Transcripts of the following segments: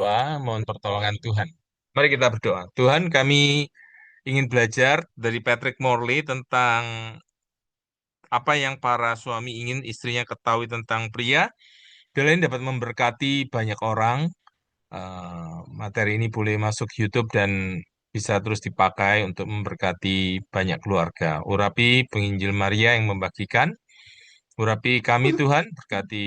berdoa, mohon pertolongan Tuhan. Mari kita berdoa. Tuhan, kami ingin belajar dari Patrick Morley tentang apa yang para suami ingin istrinya ketahui tentang pria. Biar ini dapat memberkati banyak orang. Materi ini boleh masuk YouTube dan bisa terus dipakai untuk memberkati banyak keluarga. Urapi penginjil Maria yang membagikan. Urapi kami Tuhan, berkati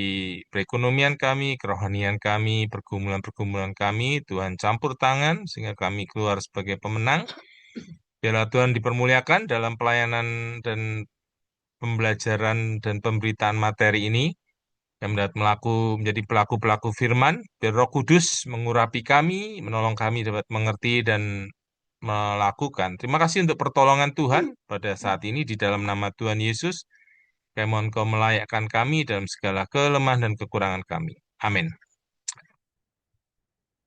perekonomian kami, kerohanian kami, pergumulan-pergumulan kami. Tuhan campur tangan sehingga kami keluar sebagai pemenang. Biarlah Tuhan dipermuliakan dalam pelayanan dan pembelajaran dan pemberitaan materi ini yang menjadi pelaku-pelaku firman. Biar Roh Kudus mengurapi kami, menolong kami dapat mengerti dan melakukan. Terima kasih untuk pertolongan Tuhan pada saat ini di dalam nama Tuhan Yesus. Kami mohon Kau melayakkan kami dalam segala kelemahan dan kekurangan kami. Amin.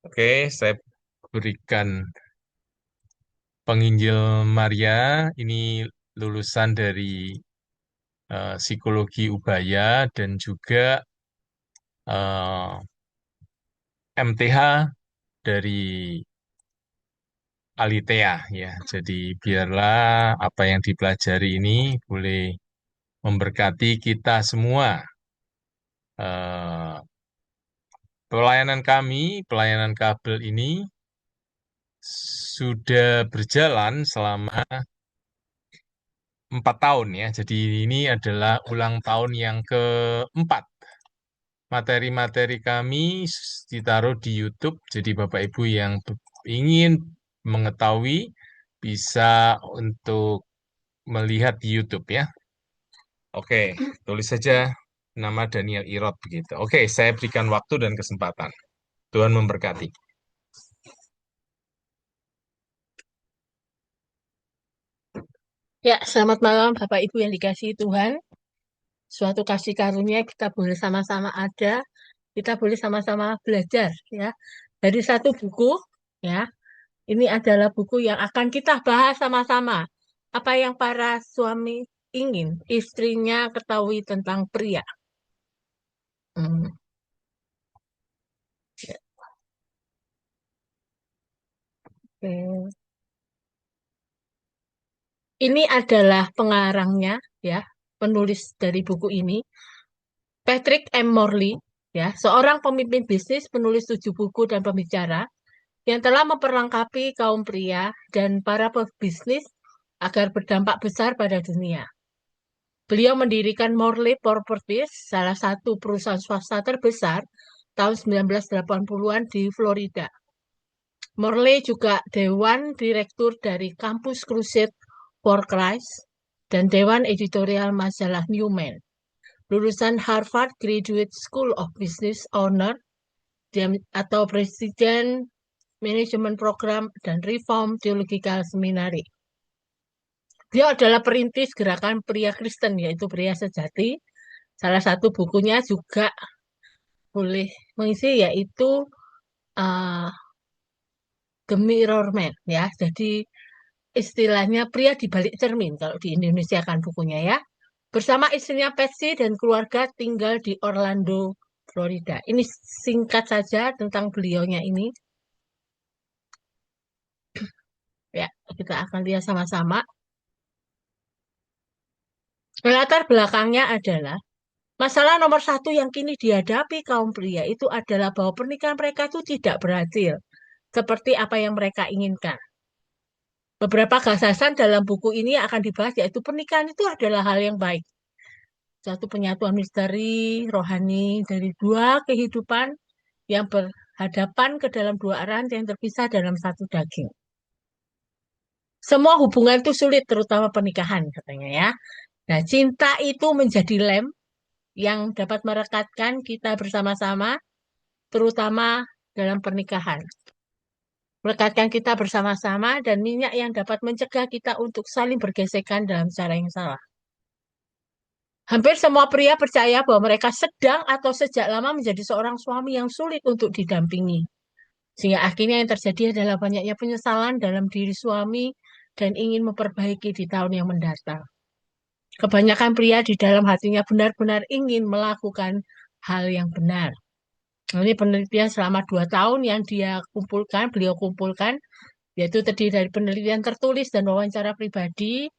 Oke, saya berikan penginjil Maria. Ini lulusan dari psikologi Ubaya dan juga eh, MTH dari Alitea ya. Jadi biarlah apa yang dipelajari ini boleh memberkati kita semua. Eh, Pelayanan kami, pelayanan kabel ini sudah berjalan selama 4 tahun ya. Jadi ini adalah ulang tahun yang keempat. Materi-materi kami ditaruh di YouTube. Jadi Bapak Ibu yang ingin mengetahui bisa untuk melihat di YouTube ya. Oke, tulis saja nama Daniel Irot begitu. Oke, saya berikan waktu dan kesempatan. Tuhan memberkati. Ya, selamat malam Bapak Ibu yang dikasihi Tuhan. Suatu kasih karunia kita boleh sama-sama ada, kita boleh sama-sama belajar ya. Dari satu buku ya. Ini adalah buku yang akan kita bahas sama-sama. Apa yang para suami ingin istrinya ketahui tentang pria. Hmm. Oke. Ini adalah pengarangnya ya, penulis dari buku ini, Patrick M. Morley ya, seorang pemimpin bisnis, penulis 7 buku dan pembicara yang telah memperlengkapi kaum pria dan para pebisnis agar berdampak besar pada dunia. Beliau mendirikan Morley Properties, salah satu perusahaan swasta terbesar tahun 1980-an di Florida. Morley juga Dewan Direktur dari Kampus Crusade for Christ dan Dewan Editorial majalah Newman. Lulusan Harvard Graduate School of Business Owner atau Presiden Manajemen Program dan Reform Theological Seminary. Dia adalah perintis gerakan pria Kristen, yaitu pria sejati. Salah satu bukunya juga boleh mengisi, yaitu uh, The Mirror Man, ya. Jadi istilahnya pria di balik cermin kalau di Indonesia kan bukunya ya. Bersama istrinya Patsy dan keluarga tinggal di Orlando, Florida. Ini singkat saja tentang beliaunya ini. Ya, kita akan lihat sama-sama. Latar belakangnya adalah masalah nomor satu yang kini dihadapi kaum pria itu adalah bahwa pernikahan mereka itu tidak berhasil seperti apa yang mereka inginkan. Beberapa gagasan dalam buku ini yang akan dibahas yaitu pernikahan itu adalah hal yang baik. Satu penyatuan misteri rohani dari dua kehidupan yang berhadapan ke dalam dua arah yang terpisah dalam satu daging. Semua hubungan itu sulit, terutama pernikahan katanya ya. Nah, cinta itu menjadi lem yang dapat merekatkan kita bersama-sama, terutama dalam pernikahan. Merekatkan kita bersama-sama dan minyak yang dapat mencegah kita untuk saling bergesekan dalam cara yang salah. Hampir semua pria percaya bahwa mereka sedang atau sejak lama menjadi seorang suami yang sulit untuk didampingi. Sehingga akhirnya yang terjadi adalah banyaknya penyesalan dalam diri suami dan ingin memperbaiki di tahun yang mendatang. Kebanyakan pria di dalam hatinya benar-benar ingin melakukan hal yang benar. Ini penelitian selama 2 tahun yang beliau kumpulkan, yaitu terdiri dari penelitian tertulis dan wawancara pribadi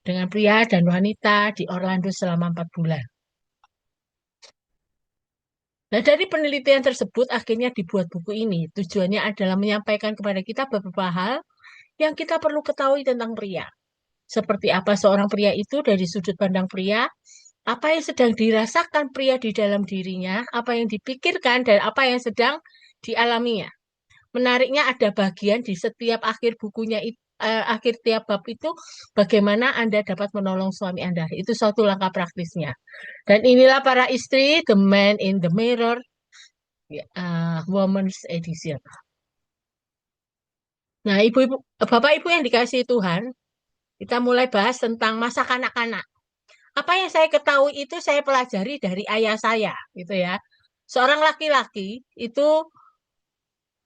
dengan pria dan wanita di Orlando selama 4 bulan. Nah, dari penelitian tersebut akhirnya dibuat buku ini. Tujuannya adalah menyampaikan kepada kita beberapa hal yang kita perlu ketahui tentang pria. Seperti apa seorang pria itu dari sudut pandang pria, apa yang sedang dirasakan pria di dalam dirinya, apa yang dipikirkan, dan apa yang sedang dialaminya. Menariknya ada bagian di setiap akhir bukunya itu, akhir tiap bab itu, bagaimana Anda dapat menolong suami Anda. Itu suatu langkah praktisnya. Dan inilah para istri, The Man in the Mirror, ya, Women's Edition. Nah, ibu-ibu, bapak-ibu yang dikasihi Tuhan, kita mulai bahas tentang masa kanak-kanak. Apa yang saya ketahui itu saya pelajari dari ayah saya, gitu ya. Seorang laki-laki itu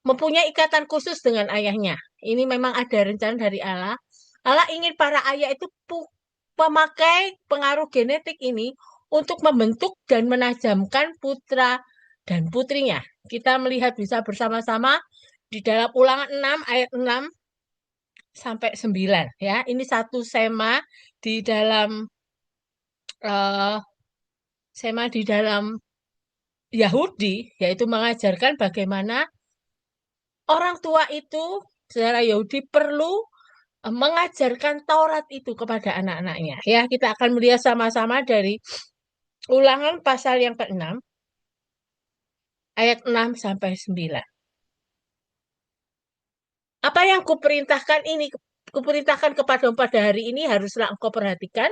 mempunyai ikatan khusus dengan ayahnya. Ini memang ada rencana dari Allah. Allah ingin para ayah itu pemakai pengaruh genetik ini untuk membentuk dan menajamkan putra dan putrinya. Kita melihat bisa bersama-sama di dalam Ulangan 6 ayat 6 sampai 9 ya. Ini satu di dalam eh, di dalam Yahudi, yaitu mengajarkan bagaimana orang tua itu secara Yahudi perlu mengajarkan Taurat itu kepada anak-anaknya. Ya, kita akan melihat sama-sama dari Ulangan pasal yang ke-6 ayat 6 sampai 9. Apa yang kuperintahkan ini, kuperintahkan kepadamu pada hari ini haruslah engkau perhatikan,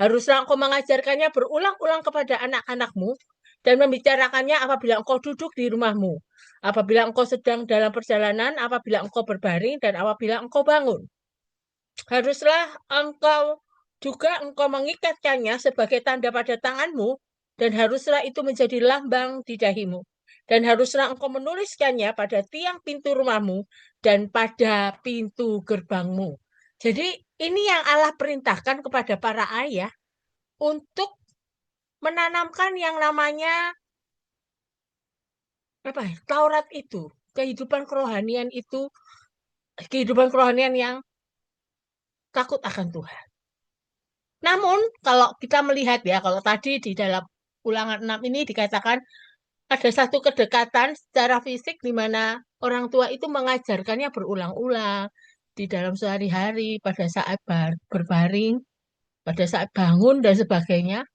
haruslah engkau mengajarkannya berulang-ulang kepada anak-anakmu dan membicarakannya apabila engkau duduk di rumahmu, apabila engkau sedang dalam perjalanan, apabila engkau berbaring, dan apabila engkau bangun. Haruslah engkau mengikatkannya sebagai tanda pada tanganmu, dan haruslah itu menjadi lambang di dahimu. Dan haruslah engkau menuliskannya pada tiang pintu rumahmu dan pada pintu gerbangmu. Jadi ini yang Allah perintahkan kepada para ayah untuk menanamkan yang namanya apa? Taurat itu, kehidupan kerohanian yang takut akan Tuhan. Namun, kalau kita melihat ya, kalau tadi di dalam Ulangan 6 ini dikatakan ada satu kedekatan secara fisik di mana orang tua itu mengajarkannya berulang-ulang di dalam sehari-hari, pada saat berbaring, pada saat bangun dan sebagainya.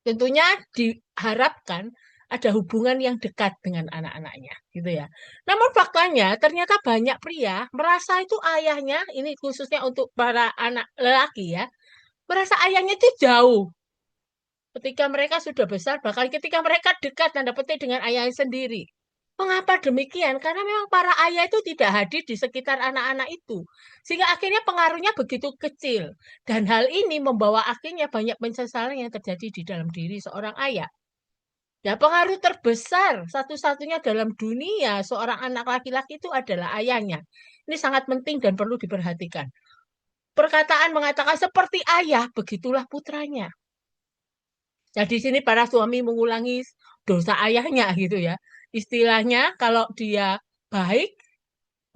Tentunya diharapkan ada hubungan yang dekat dengan anak-anaknya, gitu ya. Namun faktanya ternyata banyak pria merasa itu ayahnya, ini khususnya untuk para anak lelaki ya, merasa ayahnya itu jauh. Ketika mereka sudah besar, bahkan ketika mereka dekat tanda petik dengan ayahnya sendiri. Mengapa demikian? Karena memang para ayah itu tidak hadir di sekitar anak-anak itu. Sehingga akhirnya pengaruhnya begitu kecil. Dan hal ini membawa akhirnya banyak penyesalan yang terjadi di dalam diri seorang ayah. Ya, pengaruh terbesar satu-satunya dalam dunia seorang anak laki-laki itu adalah ayahnya. Ini sangat penting dan perlu diperhatikan. Perkataan mengatakan seperti ayah, begitulah putranya. Nah, di sini para suami mengulangi dosa ayahnya gitu ya. Istilahnya kalau dia baik,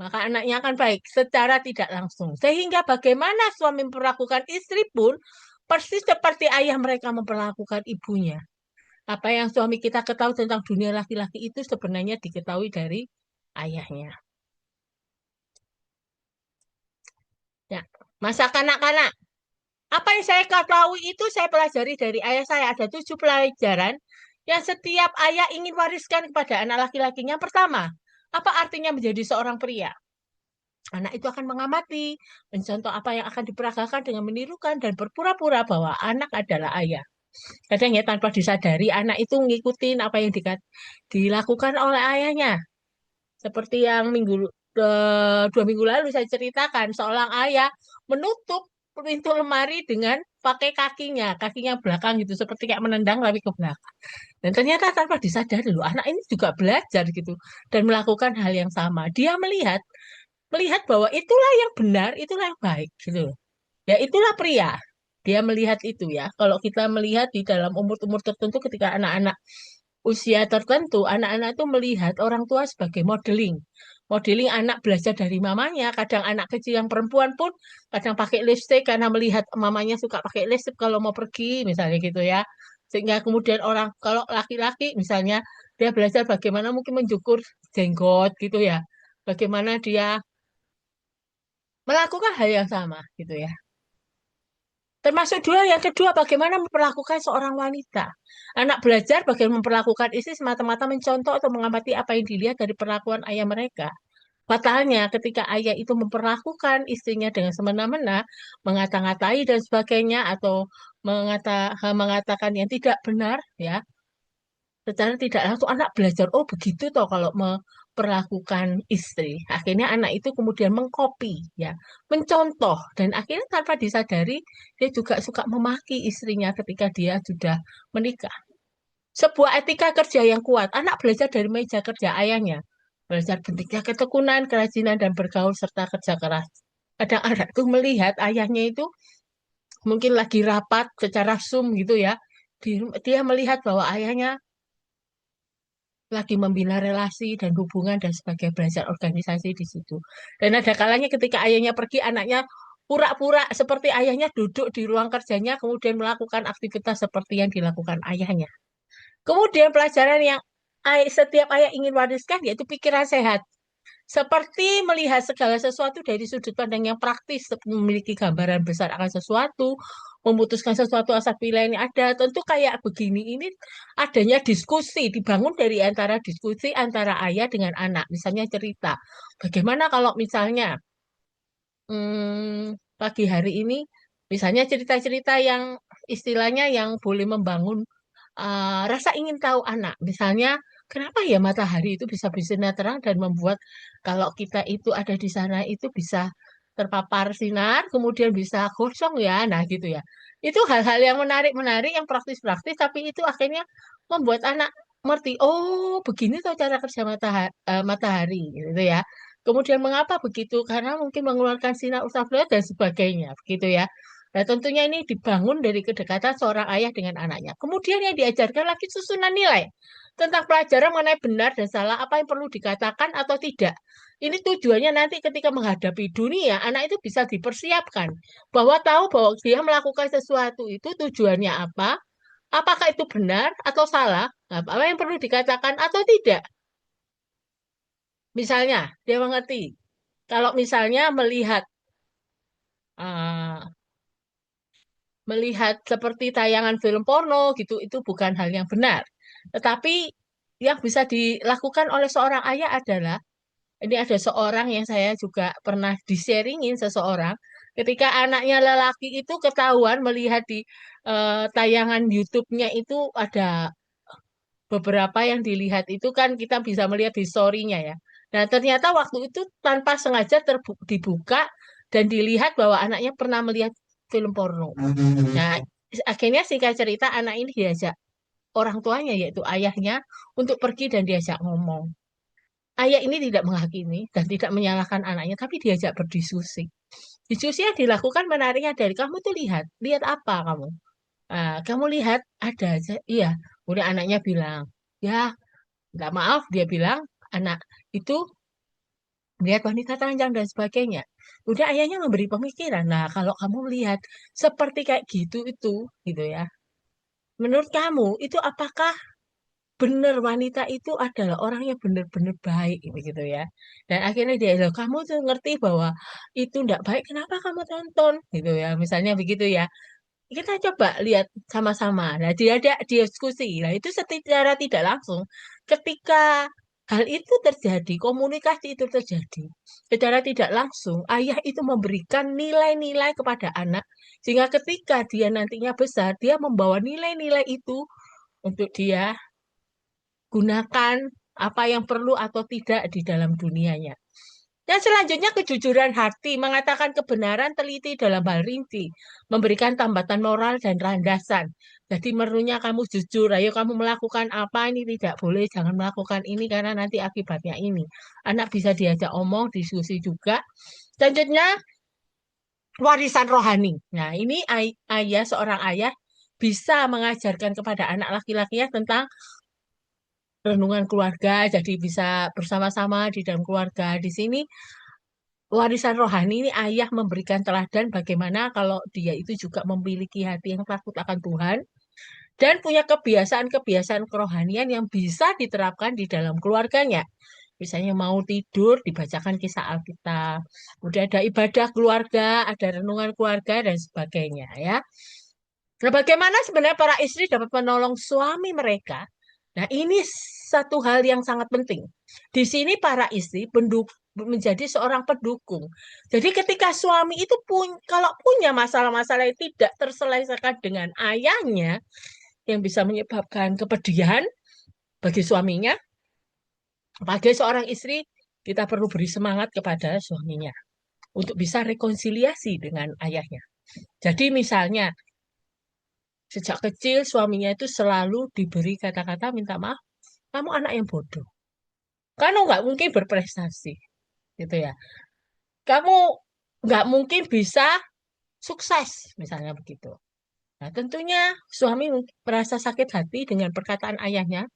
maka anaknya akan baik secara tidak langsung. Sehingga bagaimana suami memperlakukan istri pun persis seperti ayah mereka memperlakukan ibunya. Apa yang suami kita ketahui tentang dunia laki-laki itu sebenarnya diketahui dari ayahnya. Ya, masa kanak-kanak. Apa yang saya ketahui itu saya pelajari dari ayah saya. Ada 7 pelajaran yang setiap ayah ingin wariskan kepada anak laki-lakinya. Pertama, apa artinya menjadi seorang pria? Anak itu akan mengamati, mencontoh apa yang akan diperagakan dengan menirukan dan berpura-pura bahwa anak adalah ayah. Kadang ya tanpa disadari anak itu ngikutin apa yang dilakukan oleh ayahnya. Seperti yang 2 minggu lalu saya ceritakan, seorang ayah menutup pintu lemari dengan pakai kakinya belakang gitu, seperti kayak menendang tapi ke belakang. Dan ternyata tanpa disadari loh, anak ini juga belajar gitu dan melakukan hal yang sama. Dia melihat melihat bahwa itulah yang benar, itulah yang baik gitu loh. Ya itulah pria. Dia melihat itu ya. Kalau kita melihat di dalam umur-umur tertentu ketika anak-anak usia tertentu, anak-anak itu melihat orang tua sebagai modeling. Modeling anak belajar dari mamanya. Kadang anak kecil yang perempuan pun kadang pakai lipstick karena melihat mamanya suka pakai lipstick kalau mau pergi, misalnya gitu ya. Sehingga kemudian orang, kalau laki-laki misalnya, dia belajar bagaimana mungkin mencukur jenggot gitu ya. Bagaimana dia melakukan hal yang sama gitu ya. Termasuk dua, yang kedua, bagaimana memperlakukan seorang wanita. Anak belajar bagaimana memperlakukan istri semata-mata mencontoh atau mengamati apa yang dilihat dari perlakuan ayah mereka. Fatalnya, ketika ayah itu memperlakukan istrinya dengan semena-mena, mengata-ngatai dan sebagainya, atau mengatakan yang tidak benar, ya, secara tidak langsung anak belajar, oh begitu toh kalau memperlakukan istri. Akhirnya anak itu kemudian mengkopi, ya, mencontoh, dan akhirnya tanpa disadari dia juga suka memaki istrinya ketika dia sudah menikah. Sebuah etika kerja yang kuat, anak belajar dari meja kerja ayahnya, belajar pentingnya ketekunan, kerajinan, dan bergaul serta kerja keras. Kadang anak itu melihat ayahnya itu mungkin lagi rapat secara Zoom gitu ya, dia melihat bahwa ayahnya lagi membina relasi dan hubungan dan sebagai belajar organisasi di situ. Dan ada kalanya ketika ayahnya pergi, anaknya pura-pura seperti ayahnya duduk di ruang kerjanya, kemudian melakukan aktivitas seperti yang dilakukan ayahnya. Kemudian pelajaran yang setiap ayah ingin wariskan yaitu pikiran sehat. Seperti melihat segala sesuatu dari sudut pandang yang praktis, memiliki gambaran besar akan sesuatu, memutuskan sesuatu asal pilihan yang ada. Tentu kayak begini ini adanya diskusi, dibangun dari antara diskusi antara ayah dengan anak. Misalnya cerita, bagaimana kalau misalnya pagi hari ini, misalnya cerita-cerita yang istilahnya yang boleh membangun rasa ingin tahu anak. Misalnya, kenapa ya matahari itu bisa bersinar terang dan membuat kalau kita itu ada di sana itu bisa terpapar sinar, kemudian bisa gosong ya. Nah, gitu ya. Itu hal-hal yang menarik-menarik, yang praktis-praktis, tapi itu akhirnya membuat anak mengerti, oh, begini tuh cara kerja matahari, gitu ya. Kemudian mengapa begitu? Karena mungkin mengeluarkan sinar ultraviolet dan sebagainya, begitu ya. Nah, tentunya ini dibangun dari kedekatan seorang ayah dengan anaknya. Kemudian yang diajarkan lagi susunan nilai tentang pelajaran mengenai benar dan salah, apa yang perlu dikatakan atau tidak. Ini tujuannya nanti ketika menghadapi dunia, anak itu bisa dipersiapkan bahwa tahu bahwa dia melakukan sesuatu itu tujuannya apa, apakah itu benar atau salah, apa yang perlu dikatakan atau tidak. Misalnya, dia mengerti. Kalau misalnya eh, melihat seperti tayangan film porno gitu, itu bukan hal yang benar. Tetapi yang bisa dilakukan oleh seorang ayah adalah, ini ada seorang yang saya juga pernah di-sharingin seseorang, ketika anaknya lelaki itu ketahuan melihat di tayangan YouTube-nya itu ada beberapa yang dilihat itu kan kita bisa melihat di story-nya ya. Nah, ternyata waktu itu tanpa sengaja dibuka dan dilihat bahwa anaknya pernah melihat film porno. Nah, akhirnya singkat cerita anak ini diajak orang tuanya yaitu ayahnya untuk pergi dan diajak ngomong. Ayah ini tidak menghakimi dan tidak menyalahkan anaknya, tapi diajak berdiskusi. Diskusi yang dilakukan menariknya dari kamu tuh lihat, lihat apa kamu? Kamu lihat ada aja, iya. Kemudian anaknya bilang, ya, nggak maaf, dia bilang anak itu melihat wanita telanjang dan sebagainya. Udah ayahnya memberi pemikiran. Nah, kalau kamu melihat seperti kayak gitu gitu ya. Menurut kamu, itu apakah benar wanita itu adalah orang yang benar-benar baik gitu ya. Dan akhirnya dia, "Loh, kamu tuh ngerti bahwa itu enggak baik, kenapa kamu tonton?" Gitu ya. Misalnya begitu ya. Kita coba lihat sama-sama. Nah, dia ada diskusi. Nah, itu secara tidak langsung ketika hal itu terjadi, komunikasi itu terjadi. Secara tidak langsung, ayah itu memberikan nilai-nilai kepada anak sehingga ketika dia nantinya besar, dia membawa nilai-nilai itu untuk dia gunakan apa yang perlu atau tidak di dalam dunianya. Dan selanjutnya kejujuran hati, mengatakan kebenaran teliti dalam hal rinci, memberikan tambatan moral dan landasan. Jadi merunya kamu jujur, ayo kamu melakukan apa ini tidak boleh, jangan melakukan ini karena nanti akibatnya ini. Anak bisa diajak omong, diskusi juga. Selanjutnya warisan rohani. Nah, ini ayah, seorang ayah bisa mengajarkan kepada anak laki-lakinya tentang renungan keluarga, jadi bisa bersama-sama di dalam keluarga. Di sini warisan rohani ini ayah memberikan teladan bagaimana kalau dia itu juga memiliki hati yang takut akan Tuhan dan punya kebiasaan-kebiasaan kerohanian yang bisa diterapkan di dalam keluarganya. Misalnya mau tidur, dibacakan kisah Alkitab. Udah ada ibadah keluarga, ada renungan keluarga, dan sebagainya ya. Nah, bagaimana sebenarnya para istri dapat menolong suami mereka? Nah, ini satu hal yang sangat penting. Di sini para istri menjadi seorang pendukung. Jadi ketika suami itu pun kalau punya masalah-masalah yang tidak terselesaikan dengan ayahnya yang bisa menyebabkan kepedihan bagi suaminya, sebagai seorang istri kita perlu beri semangat kepada suaminya untuk bisa rekonsiliasi dengan ayahnya. Jadi misalnya sejak kecil suaminya itu selalu diberi kata-kata minta maaf, kamu anak yang bodoh. Kamu nggak mungkin berprestasi, gitu ya. Kamu nggak mungkin bisa sukses, misalnya begitu. Nah, tentunya suami merasa sakit hati dengan perkataan ayahnya,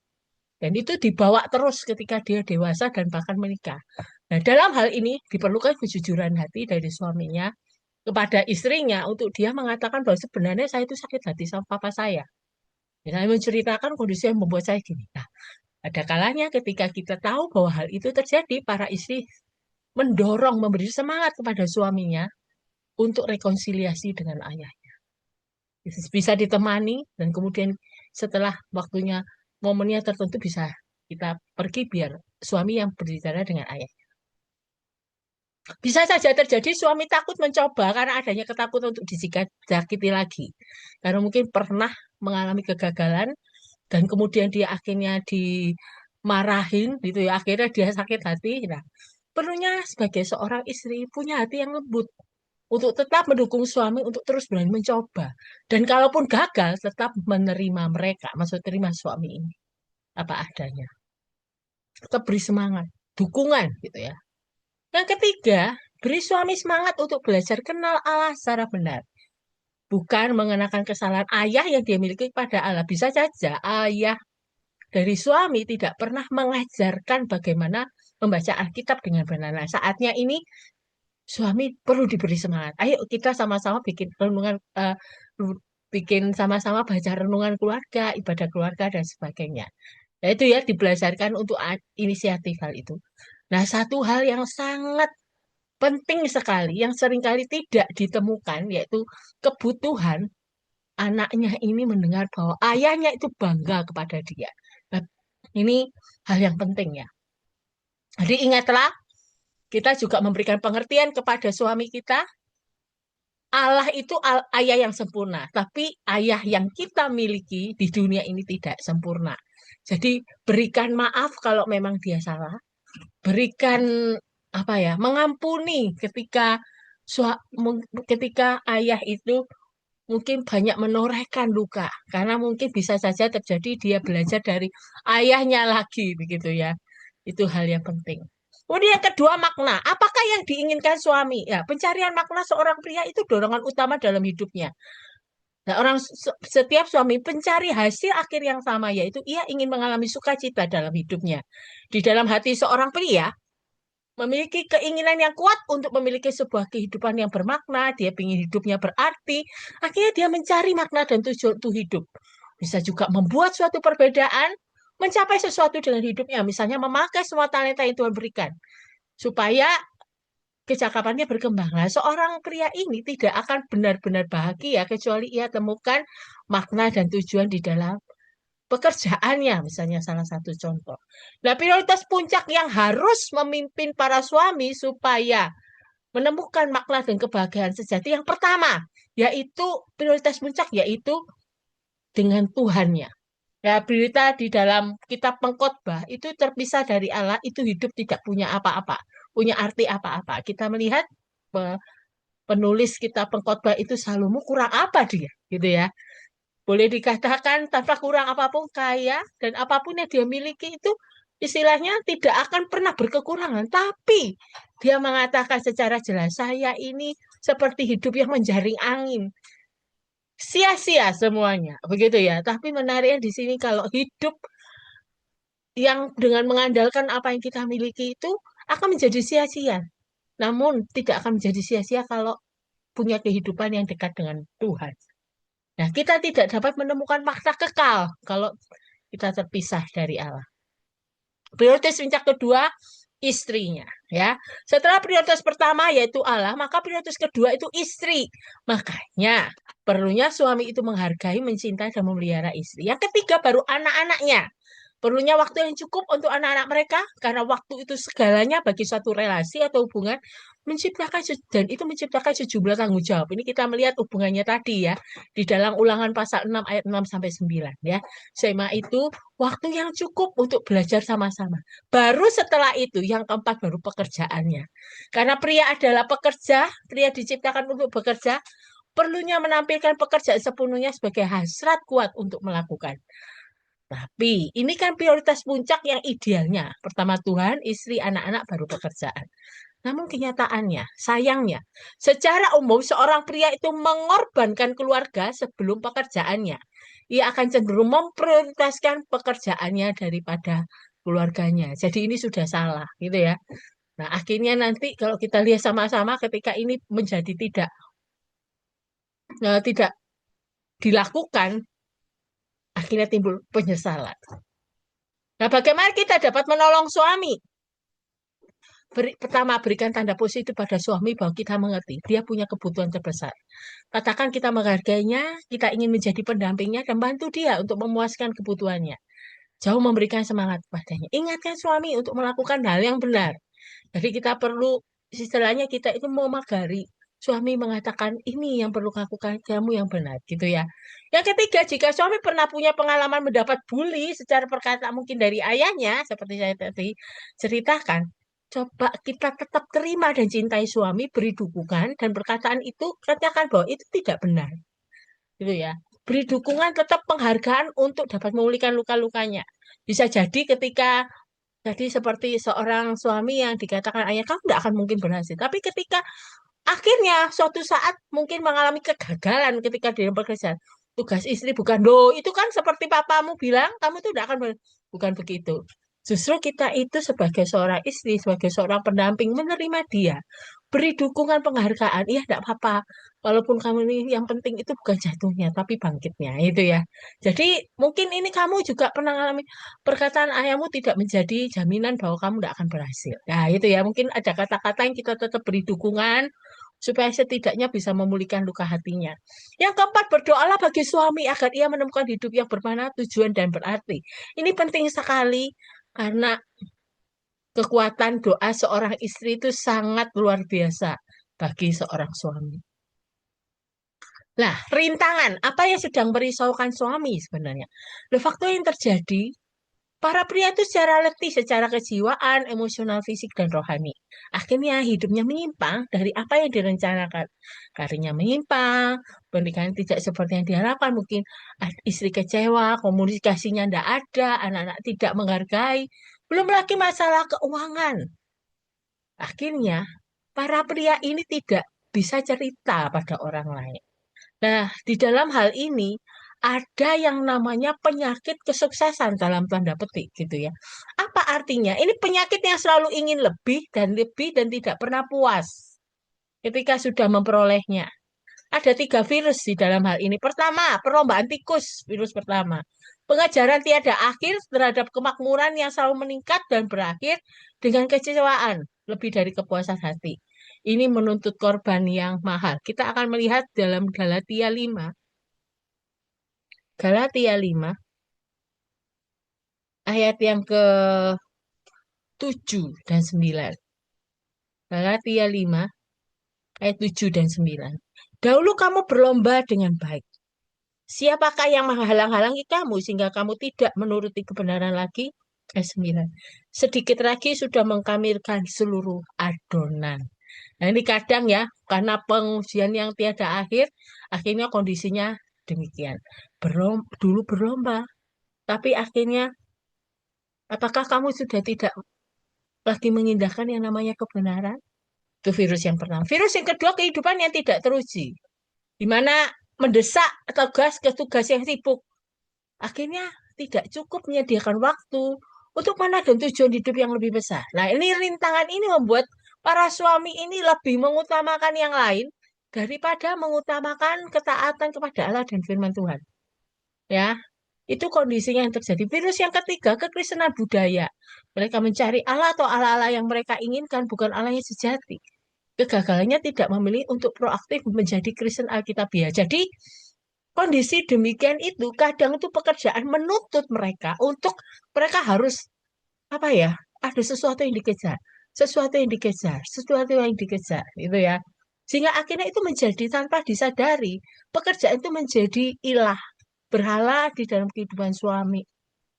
dan itu dibawa terus ketika dia dewasa dan bahkan menikah. Nah, dalam hal ini diperlukan kejujuran hati dari suaminya kepada istrinya untuk dia mengatakan bahwa sebenarnya saya itu sakit hati sama papa saya. Misalnya menceritakan kondisi yang membuat saya gini. Nah, ada kalanya ketika kita tahu bahwa hal itu terjadi, para istri mendorong, memberi semangat kepada suaminya untuk rekonsiliasi dengan ayah. Bisa ditemani dan kemudian setelah waktunya, momennya tertentu bisa kita pergi biar suami yang berbicara dengan ayah. Bisa saja terjadi suami takut mencoba karena adanya ketakutan untuk disakiti lagi. Karena mungkin pernah mengalami kegagalan dan kemudian dia akhirnya dimarahin gitu ya, akhirnya dia sakit hati. Nah, perlunya sebagai seorang istri punya hati yang lembut untuk tetap mendukung suami untuk terus berani mencoba. Dan kalaupun gagal, tetap menerima mereka, maksud terima suami ini apa adanya. Tetap beri semangat, dukungan gitu ya. Yang ketiga, beri suami semangat untuk belajar kenal Allah secara benar. Bukan mengenakan kesalahan ayah yang dia miliki kepada Allah. Bisa saja ayah dari suami tidak pernah mengajarkan bagaimana membaca Alkitab dengan benar. Nah, saatnya ini suami perlu diberi semangat. Ayo kita sama-sama bikin renungan, bikin sama-sama baca renungan keluarga, ibadah keluarga dan sebagainya. Nah, itu ya dibelajarkan untuk inisiatif hal itu. Nah, satu hal yang sangat penting sekali, yang seringkali tidak ditemukan, yaitu kebutuhan anaknya ini mendengar bahwa ayahnya itu bangga kepada dia. Nah, ini hal yang penting ya. Jadi ingatlah, kita juga memberikan pengertian kepada suami kita. Allah itu ayah yang sempurna, tapi ayah yang kita miliki di dunia ini tidak sempurna. Jadi berikan maaf kalau memang dia salah, berikan apa ya, mengampuni ketika ketika ayah itu mungkin banyak menorehkan luka, karena mungkin bisa saja terjadi dia belajar dari ayahnya lagi begitu ya. Itu hal yang penting. Kemudian yang kedua, makna. Apakah yang diinginkan suami? Ya, pencarian makna seorang pria itu dorongan utama dalam hidupnya. Nah, setiap suami pencari hasil akhir yang sama, yaitu ia ingin mengalami sukacita dalam hidupnya. Di dalam hati seorang pria memiliki keinginan yang kuat untuk memiliki sebuah kehidupan yang bermakna, dia ingin hidupnya berarti, akhirnya dia mencari makna dan tujuan untuk hidup. Bisa juga membuat suatu perbedaan, mencapai sesuatu dengan hidupnya, misalnya memakai semua talenta yang Tuhan berikan, supaya kecakapannya berkembang. Nah, seorang pria ini tidak akan benar-benar bahagia kecuali ia temukan makna dan tujuan di dalam pekerjaannya, misalnya salah satu contoh. Nah, prioritas puncak yang harus memimpin para suami supaya menemukan makna dan kebahagiaan sejati yang pertama, yaitu prioritas puncak, yaitu dengan Tuhannya. Ya, berita di dalam kitab Pengkhotbah itu terpisah dari Allah, itu hidup tidak punya apa-apa, punya arti apa-apa. Kita melihat penulis kitab Pengkhotbah itu Salomo kurang apa dia, gitu ya. Boleh dikatakan tanpa kurang apapun kaya dan apapun yang dia miliki itu istilahnya tidak akan pernah berkekurangan. Tapi dia mengatakan secara jelas, saya ini seperti hidup yang menjaring angin. Sia-sia semuanya, begitu ya. Tapi menariknya di sini kalau hidup yang dengan mengandalkan apa yang kita miliki itu akan menjadi sia-sia. Namun tidak akan menjadi sia-sia kalau punya kehidupan yang dekat dengan Tuhan. Nah, kita tidak dapat menemukan makna kekal kalau kita terpisah dari Allah. Prioritas puncak kedua, istrinya. Ya, setelah prioritas pertama yaitu Allah, maka prioritas kedua itu istri. Makanya perlunya suami itu menghargai, mencintai, dan memelihara istri. Yang ketiga baru anak-anaknya. Perlunya waktu yang cukup untuk anak-anak mereka, karena waktu itu segalanya bagi suatu relasi atau hubungan, dan itu menciptakan sejumlah tanggung jawab. Ini kita melihat hubungannya tadi ya, di dalam Ulangan pasal 6 ayat 6 sampai 9 ya. Sema itu waktu yang cukup untuk belajar sama-sama. Baru setelah itu yang keempat baru pekerjaannya. Karena pria adalah pekerja, pria diciptakan untuk bekerja, perlunya menampilkan pekerjaan sepenuhnya sebagai hasrat kuat untuk melakukan. Tapi ini kan prioritas puncak yang idealnya. Pertama Tuhan, istri, anak-anak, baru pekerjaan. Namun kenyataannya, sayangnya, secara umum seorang pria itu mengorbankan keluarga sebelum pekerjaannya. Ia akan cenderung memprioritaskan pekerjaannya daripada keluarganya. Jadi ini sudah salah, gitu ya. Nah, akhirnya nanti kalau kita lihat sama-sama ketika ini menjadi tidak dilakukan, akhirnya timbul penyesalan. Nah, bagaimana kita dapat menolong suami? Pertama, berikan tanda positif pada suami bahwa kita mengerti. Dia punya kebutuhan terbesar. Katakan kita menghargainya, kita ingin menjadi pendampingnya, dan bantu dia untuk memuaskan kebutuhannya. Jauh memberikan semangat padanya. Ingatkan suami untuk melakukan hal yang benar. Jadi kita perlu, istilahnya kita itu memagari. Suami mengatakan, ini yang perlu lakukan, kamu yang benar. Gitu ya. Yang ketiga, jika suami pernah punya pengalaman mendapat bully secara perkataan mungkin dari ayahnya, seperti saya tadi ceritakan, coba kita tetap terima dan cintai suami, beri dukungan, dan perkataan itu katakan bahwa itu tidak benar. Gitu ya. Beri dukungan, tetap penghargaan untuk dapat memulihkan luka-lukanya. Bisa jadi ketika jadi seperti seorang suami yang dikatakan ayah kamu tidak akan mungkin berhasil. Tapi ketika akhirnya suatu saat mungkin mengalami kegagalan ketika di dalam pekerjaan, tugas istri bukan do itu kan seperti papamu bilang kamu itu tidak akan bukan begitu. Justru kita itu sebagai seorang istri, sebagai seorang pendamping menerima dia, beri dukungan penghargaan. Iya tidak apa-apa. Walaupun kamu ini yang penting itu bukan jatuhnya tapi bangkitnya itu ya. Jadi mungkin ini kamu juga pernah mengalami perkataan ayahmu tidak menjadi jaminan bahwa kamu tidak akan berhasil. Nah, itu ya, mungkin ada kata-kata yang kita tetap beri dukungan supaya setidaknya bisa memulihkan luka hatinya. Yang keempat, berdoalah bagi suami agar ia menemukan hidup yang bermakna, tujuan, dan berarti. Ini penting sekali karena kekuatan doa seorang istri itu sangat luar biasa bagi seorang suami. Nah, rintangan apa yang sedang merisaukan suami sebenarnya? Faktor yang terjadi, para pria itu secara letih, secara kejiwaan, emosional, fisik, dan rohani. Akhirnya hidupnya menyimpang dari apa yang direncanakan. Karirnya menyimpang, pernikahan tidak seperti yang diharapkan. Mungkin istri kecewa, komunikasinya tidak ada, anak-anak tidak menghargai. Belum lagi masalah keuangan. Akhirnya, para pria ini tidak bisa cerita pada orang lain. Nah, di dalam hal ini ada yang namanya penyakit kesuksesan dalam tanda petik gitu ya. Apa artinya? Ini penyakit yang selalu ingin lebih dan tidak pernah puas ketika sudah memperolehnya. Ada tiga virus di dalam hal ini. Pertama, perlombaan tikus, virus pertama. Pengajaran tiada akhir terhadap kemakmuran yang selalu meningkat dan berakhir dengan kecewaan lebih dari kepuasan hati. Ini menuntut korban yang mahal. Kita akan melihat dalam Galatia 5 ayat yang ke-7 dan 9. Galatia 5 ayat 7 dan 9. Dahulu kamu berlomba dengan baik. Siapakah yang menghalang-halangi kamu sehingga kamu tidak menuruti kebenaran lagi? Ayat 9. Sedikit lagi sudah mengkamilkan seluruh adonan. Nah ini kadang ya, karena pengujian yang tiada akhir, akhirnya kondisinya demikian. Dulu berlomba, tapi akhirnya apakah kamu sudah tidak lagi mengindahkan yang namanya kebenaran? Itu virus yang pertama. Virus yang kedua, kehidupan yang tidak teruji. Di mana mendesak tugas ke tugas yang sibuk. Akhirnya tidak cukup menyediakan waktu untuk mana dan tujuan hidup yang lebih besar. Nah, ini rintangan ini membuat para suami ini lebih mengutamakan yang lain daripada mengutamakan ketaatan kepada Allah dan firman Tuhan. Ya, itu kondisinya yang terjadi. Virus yang ketiga, kekristenan budaya. Mereka mencari Allah atau Allah-Allah yang mereka inginkan, bukan Allah yang sejati. Kegagalannya tidak memilih untuk proaktif menjadi Kristen Alkitabiah. Jadi, kondisi demikian itu kadang itu pekerjaan menuntut mereka untuk mereka harus apa ya? Ada sesuatu yang dikejar, sesuatu yang dikejar, sesuatu yang dikejar, gitu ya. Sehingga akhirnya itu menjadi tanpa disadari, pekerjaan itu menjadi ilah, berhala di dalam kehidupan suami.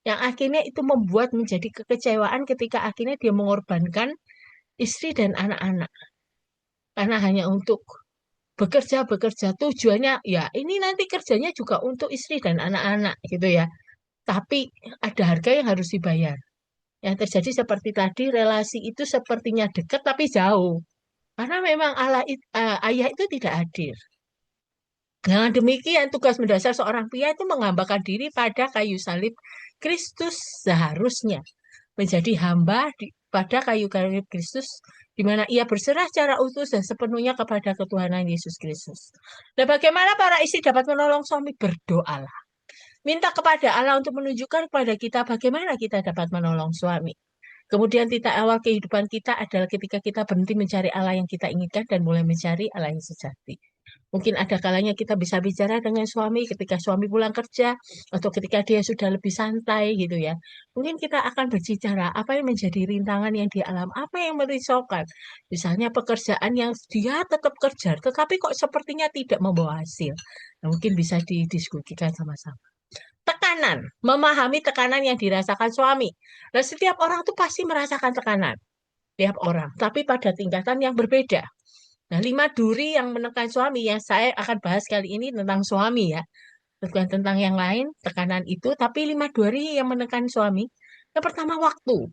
Yang akhirnya itu membuat menjadi kekecewaan ketika akhirnya dia mengorbankan istri dan anak-anak. Karena hanya untuk bekerja tujuannya ya ini nanti kerjanya juga untuk istri dan anak-anak gitu ya. Tapi ada harga yang harus dibayar. Yang terjadi seperti tadi relasi itu sepertinya dekat tapi jauh. Karena memang ayah itu tidak hadir. Dengan demikian tugas mendasar seorang pria itu menghambakan diri pada kayu salib Kristus seharusnya menjadi hamba pada kayu-kayu Kristus, di mana ia berserah secara utuh dan sepenuhnya kepada ketuhanan Yesus Kristus. Nah, bagaimana para istri dapat menolong suami? Berdoalah. Minta kepada Allah untuk menunjukkan kepada kita bagaimana kita dapat menolong suami. Kemudian titik awal kehidupan kita adalah ketika kita berhenti mencari Allah yang kita inginkan dan mulai mencari Allah yang sejati. Mungkin ada kalanya kita bisa bicara dengan suami ketika suami pulang kerja atau ketika dia sudah lebih santai gitu ya. Mungkin kita akan berbicara apa yang menjadi rintangan yang dialami, apa yang merisaukan. Misalnya pekerjaan yang dia tetap kerja, tetapi kok sepertinya tidak membawa hasil. Nah, mungkin bisa didiskusikan sama-sama. Tekanan, memahami tekanan yang dirasakan suami. Nah, setiap orang tuh pasti merasakan tekanan, tiap orang, tapi pada tingkatan yang berbeda. Nah, 5 duri yang menekan suami yang saya akan bahas kali ini tentang suami ya. Bukan tentang yang lain, tekanan itu, tapi 5 duri yang menekan suami. Yang pertama, waktu.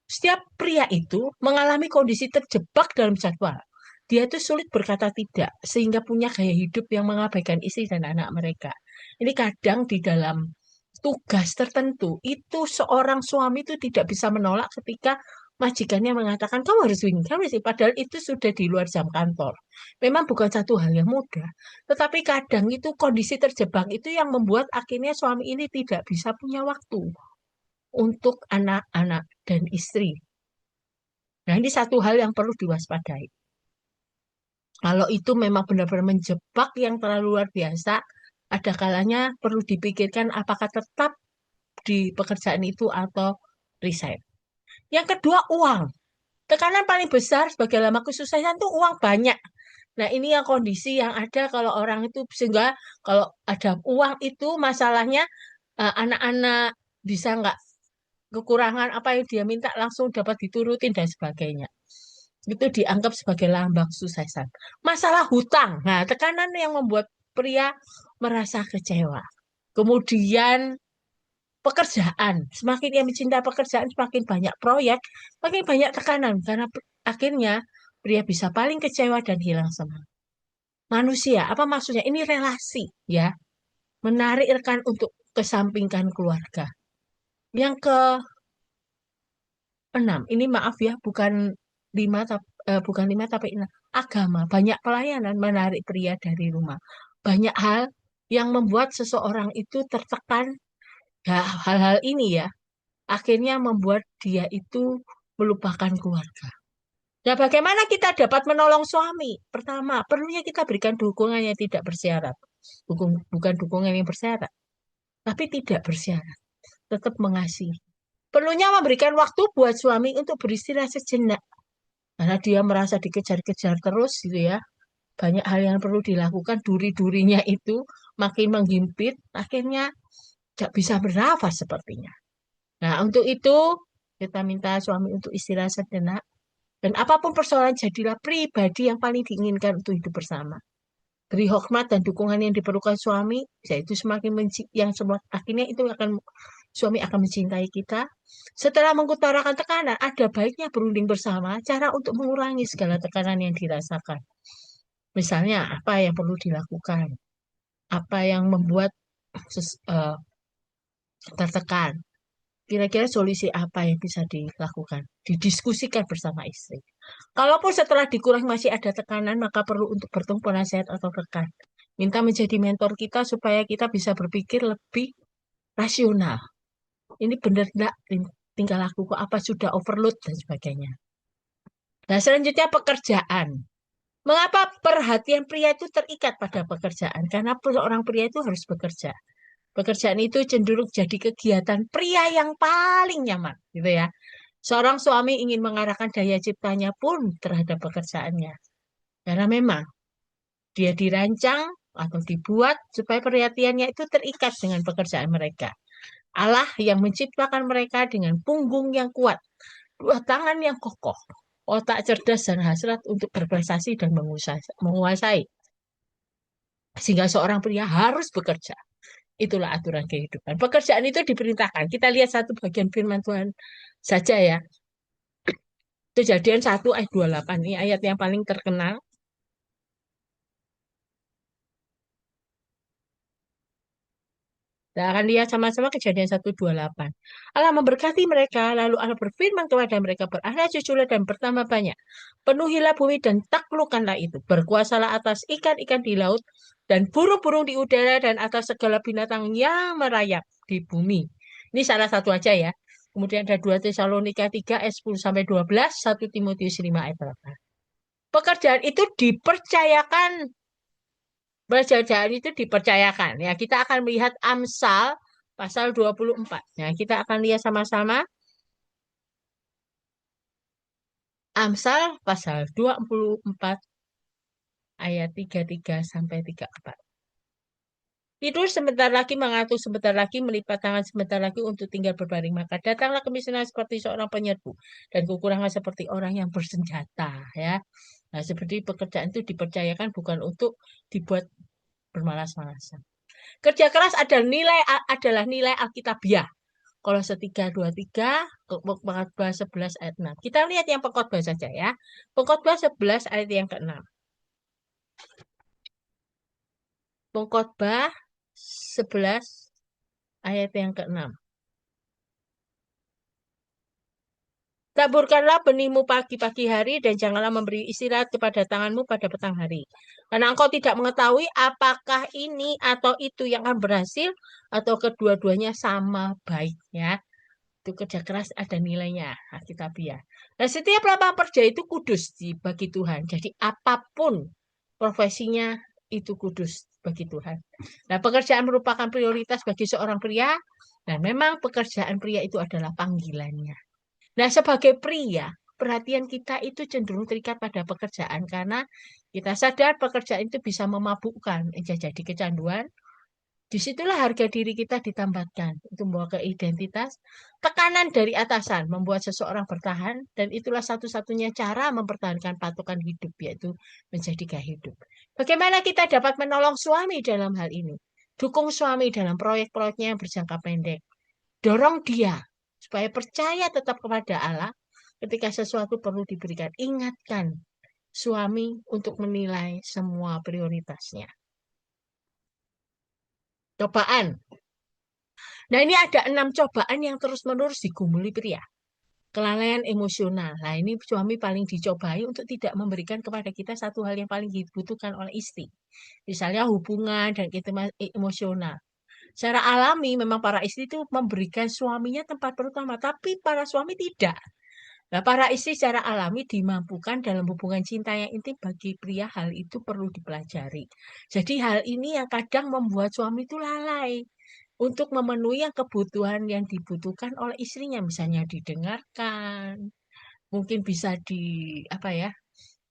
Setiap pria itu mengalami kondisi terjebak dalam jadwal. Dia itu sulit berkata tidak, sehingga punya gaya hidup yang mengabaikan istri dan anak mereka. Ini kadang di dalam tugas tertentu, itu seorang suami itu tidak bisa menolak ketika majikannya mengatakan, kamu harus begini, kamu harus ini." Padahal itu sudah di luar jam kantor. Memang bukan satu hal yang mudah. Tetapi kadang itu kondisi terjebak itu yang membuat akhirnya suami ini tidak bisa punya waktu untuk anak-anak dan istri. Nah, ini satu hal yang perlu diwaspadai. Kalau itu memang benar-benar menjebak yang terlalu luar biasa, ada kalanya perlu dipikirkan apakah tetap di pekerjaan itu atau resign. Yang kedua, uang. Tekanan paling besar sebagai lama kesuksesan itu uang banyak. Nah, ini yang kondisi yang ada kalau orang itu sehingga kalau ada uang itu masalahnya anak-anak bisa nggak kekurangan apa yang dia minta langsung dapat diturutin dan sebagainya. Itu dianggap sebagai lambang suksesan. Masalah hutang. Nah, tekanan yang membuat pria merasa kecewa. Kemudian pekerjaan. Semakin ia mencinta pekerjaan, semakin banyak proyek, makin banyak tekanan. Karena akhirnya pria bisa paling kecewa dan hilang semangat. Manusia, apa maksudnya? Ini relasi, ya. Menarik rekan untuk kesampingkan keluarga. Yang keenam, ini maaf ya, bukan lima tapi enam. Agama, banyak pelayanan menarik pria dari rumah. Banyak hal yang membuat seseorang itu tertekan. Ya, hal-hal ini ya, akhirnya membuat dia itu melupakan keluarga. Nah, bagaimana kita dapat menolong suami? Pertama, perlunya kita berikan dukungan yang tidak bersyarat. Bukan dukungan yang bersyarat, tapi tidak bersyarat. Tetap mengasihi. Perlunya memberikan waktu buat suami untuk beristirahat sejenak. Karena dia merasa dikejar-kejar terus gitu ya. Banyak hal yang perlu dilakukan, duri-durinya itu makin menghimpit, akhirnya tidak bisa bernafas sepertinya. Nah, untuk itu kita minta suami untuk istirahat sejenak. Dan apapun persoalan, jadilah pribadi yang paling diinginkan untuk hidup bersama. Beri hormat dan dukungan yang diperlukan suami, yaitu semakin yang semua akhirnya itu akan suami akan mencintai kita. Setelah mengutarakan tekanan, ada baiknya berunding bersama cara untuk mengurangi segala tekanan yang dirasakan. Misalnya, apa yang perlu dilakukan, apa yang membuat tertekan. Kira-kira solusi apa yang bisa dilakukan? Didiskusikan bersama istri. Kalaupun setelah dikurangi masih ada tekanan, maka perlu untuk bertemu penasihat atau rekan. Minta menjadi mentor kita supaya kita bisa berpikir lebih rasional. Ini benar enggak tinggal aku kok apa sudah overload dan sebagainya. Nah, selanjutnya pekerjaan. Mengapa perhatian pria itu terikat pada pekerjaan? Karena seorang pria itu harus bekerja. Pekerjaan itu cenderung jadi kegiatan pria yang paling nyaman, gitu ya. Seorang suami ingin mengarahkan daya ciptanya pun terhadap pekerjaannya. Karena memang dia dirancang atau dibuat supaya perhatiannya itu terikat dengan pekerjaan mereka. Allah yang menciptakan mereka dengan punggung yang kuat, dua tangan yang kokoh, otak cerdas dan hasrat untuk berprestasi dan menguasai. Sehingga seorang pria harus bekerja. Itulah aturan kehidupan. Pekerjaan itu diperintahkan. Kita lihat satu bagian firman Tuhan saja ya. Kejadian 1 ayat 28. Ini ayat yang paling terkenal. Kita akan lihat sama-sama Kejadian 1:28. Allah memberkati mereka, lalu Allah berfirman kepada mereka, beranak cuculah dan bertambah banyak. Penuhilah bumi dan taklukkanlah itu. Berkuasalah atas ikan-ikan di laut dan burung-burung di udara dan atas segala binatang yang merayap di bumi. Ini salah satu aja ya. Kemudian ada 2 Tesalonika 3 ayat 10 sampai 12, 1 Timotius 5 ayat 8. Pekerjaan itu dipercayakan, pekerjaan itu dipercayakan. Ya, kita akan melihat Amsal pasal 24. Nah, kita akan lihat sama-sama Amsal pasal 24 ayat 33 sampai 34. Tidur sebentar lagi, mengantuk sebentar lagi, melipat tangan sebentar lagi untuk tinggal berbaring. Maka datanglah kemiskinan seperti seorang penyerbu dan kekurangan seperti orang yang bersenjata. Ya, nah seperti pekerjaan itu dipercayakan bukan untuk dibuat bermalas-malasan. Kerja keras adalah nilai Alkitabiah. Kolose 3:23, Pengkhotbah 11 ayat 6. Kita lihat yang Pengkhotbah saja ya. Pengkhotbah 11 ayat yang ke-6. Pengkhotbah 11 ayat yang ke-6. Taburkanlah benihmu pagi-pagi hari dan janganlah memberi istirahat kepada tanganmu pada petang hari. Karena engkau tidak mengetahui apakah ini atau itu yang akan berhasil atau kedua-duanya sama baiknya. Itu kerja keras ada nilainya, Alkitabiah. Nah, setiap lapangan kerja itu kudus bagi Tuhan. Jadi apapun profesinya itu kudus bagi Tuhan. Nah, pekerjaan merupakan prioritas bagi seorang pria dan memang pekerjaan pria itu adalah panggilannya. Nah, sebagai pria, perhatian kita itu cenderung terikat pada pekerjaan karena kita sadar pekerjaan itu bisa memabukkan, jadi kecanduan. Disitulah harga diri kita ditambahkan untuk membawa ke identitas. Tekanan dari atasan membuat seseorang bertahan dan itulah satu-satunya cara mempertahankan patokan hidup yaitu menjadi gaya hidup. Bagaimana kita dapat menolong suami dalam hal ini? Dukung suami dalam proyek-proyeknya yang berjangka pendek. Dorong dia supaya percaya tetap kepada Allah ketika sesuatu perlu diberikan. Ingatkan suami untuk menilai semua prioritasnya. Cobaan. Nah, ini ada 6 cobaan yang terus-menerus digumuli pria. Kelalaian emosional. Nah, ini suami paling dicobai untuk tidak memberikan kepada kita satu hal yang paling dibutuhkan oleh istri. Misalnya hubungan dan emosional. Secara alami memang para istri itu memberikan suaminya tempat pertama, tapi para suami tidak. Nah, para istri secara alami dimampukan dalam hubungan cinta yang intim bagi pria hal itu perlu dipelajari. Jadi hal ini yang kadang membuat suami itu lalai untuk memenuhi yang kebutuhan yang dibutuhkan oleh istrinya, misalnya didengarkan, mungkin bisa di apa ya,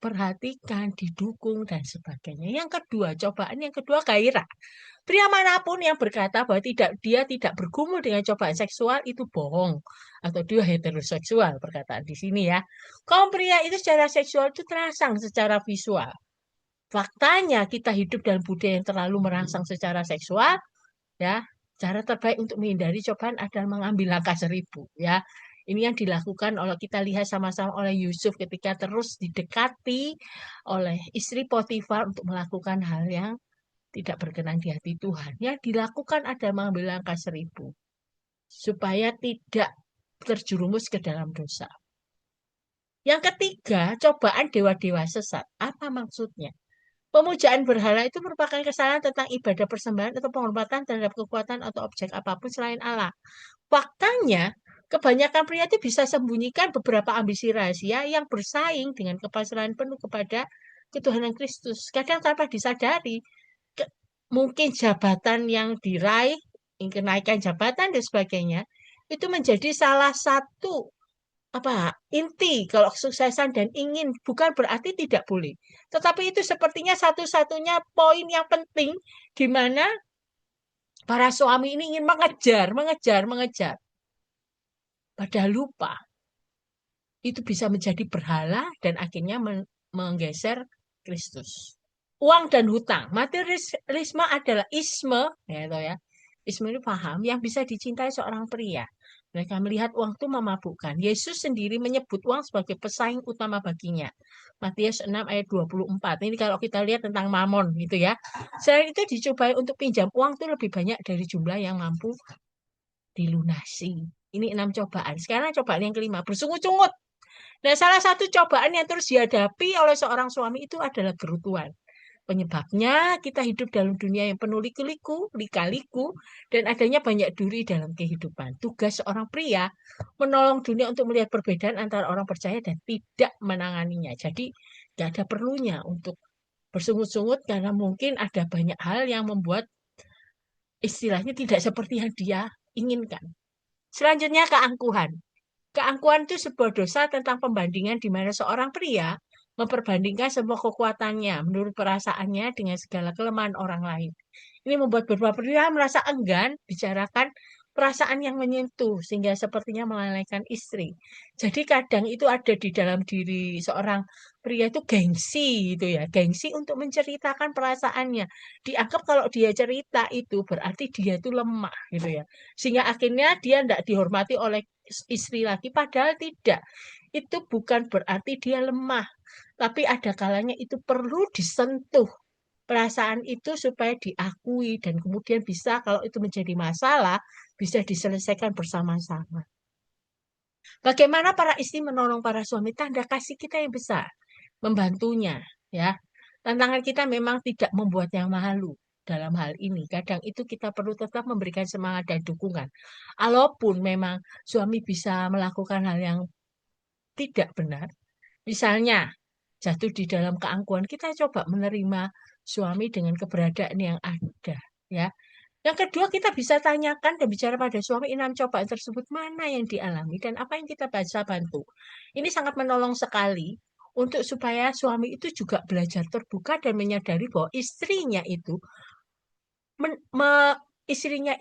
perhatikan, didukung dan sebagainya. Yang kedua, cobaan yang kedua gairah. Pria manapun yang berkata bahwa dia tidak bergumul dengan cobaan seksual itu bohong atau dia heteroseksual perkataan di sini ya. Kaum pria itu secara seksual itu terangsang secara visual. Faktanya kita hidup dalam budaya yang terlalu merangsang secara seksual ya. Cara terbaik untuk menghindari cobaan adalah mengambil langkah 1000 ya. Ini yang dilakukan oleh kita lihat sama-sama oleh Yusuf ketika terus didekati oleh istri Potifar untuk melakukan hal yang tidak berkenan di hati Tuhan. Yang dilakukan adalah mengambil langkah 1000. supaya tidak terjerumus ke dalam dosa. Yang ketiga, cobaan dewa-dewa sesat. Apa maksudnya? Pemujaan berhala itu merupakan kesalahan tentang ibadah persembahan atau penghormatan terhadap kekuatan atau objek apapun selain Allah. Faktanya, kebanyakan pria itu bisa sembunyikan beberapa ambisi rahasia yang bersaing dengan kepasrahan penuh kepada ketuhanan Kristus. Kadang tanpa disadari, mungkin jabatan yang diraih, kenaikan jabatan dan sebagainya, itu menjadi salah satu apa inti kalau kesuksesan dan ingin bukan berarti tidak boleh. Tetapi itu sepertinya satu-satunya poin yang penting di mana para suami ini ingin mengejar, mengejar, mengejar. Padahal lupa itu bisa menjadi berhala dan akhirnya menggeser Kristus. Uang dan hutang. Materialisme adalah isme, ya, itu ya. Isme ini paham yang bisa dicintai seorang pria. Mereka melihat uang itu memabukkan. Yesus sendiri menyebut uang sebagai pesaing utama baginya. Matius 6 ayat 24. Ini kalau kita lihat tentang mamon gitu ya. Selain itu dicobai untuk pinjam uang itu lebih banyak dari jumlah yang mampu dilunasi. Ini 6 cobaan. Sekarang cobaan yang kelima, bersungut-sungut. Nah, salah satu cobaan yang terus dihadapi oleh seorang suami itu adalah gerutuan. Penyebabnya kita hidup dalam dunia yang penuh liku-liku, lika-liku, dan adanya banyak duri dalam kehidupan. Tugas seorang pria menolong dunia untuk melihat perbedaan antara orang percaya dan tidak menanganinya. Jadi, tidak ada perlunya untuk bersungut-sungut karena mungkin ada banyak hal yang membuat istilahnya tidak seperti yang dia inginkan. Selanjutnya keangkuhan. Keangkuhan itu sebuah dosa tentang pembandingan di mana seorang pria memperbandingkan semua kekuatannya menurut perasaannya dengan segala kelemahan orang lain. Ini membuat beberapa pria merasa enggan bicarakan perasaan yang menyentuh sehingga sepertinya melalaikan istri. Jadi kadang itu ada di dalam diri seorang pria itu gengsi gitu ya, gengsi untuk menceritakan perasaannya. Dianggap kalau dia cerita itu berarti dia itu lemah gitu ya. Sehingga akhirnya dia tidak dihormati oleh istri lagi, padahal tidak. Itu bukan berarti dia lemah, tapi ada kalanya itu perlu disentuh perasaan itu supaya diakui dan kemudian bisa kalau itu menjadi masalah bisa diselesaikan bersama-sama. Bagaimana para istri menolong para suami? Tanda kasih kita yang besar, membantunya, ya. Tantangan kita memang tidak membuat yang malu dalam hal ini. Kadang itu kita perlu tetap memberikan semangat dan dukungan. Walaupun memang suami bisa melakukan hal yang tidak benar, misalnya jatuh di dalam keangkuhan, kita coba menerima suami dengan keberadaan yang ada, ya. Yang kedua, kita bisa tanyakan dan bicara pada suami enam cobaan tersebut mana yang dialami dan apa yang kita bisa bantu. Ini sangat menolong sekali untuk supaya suami itu juga belajar terbuka dan menyadari bahwa istrinya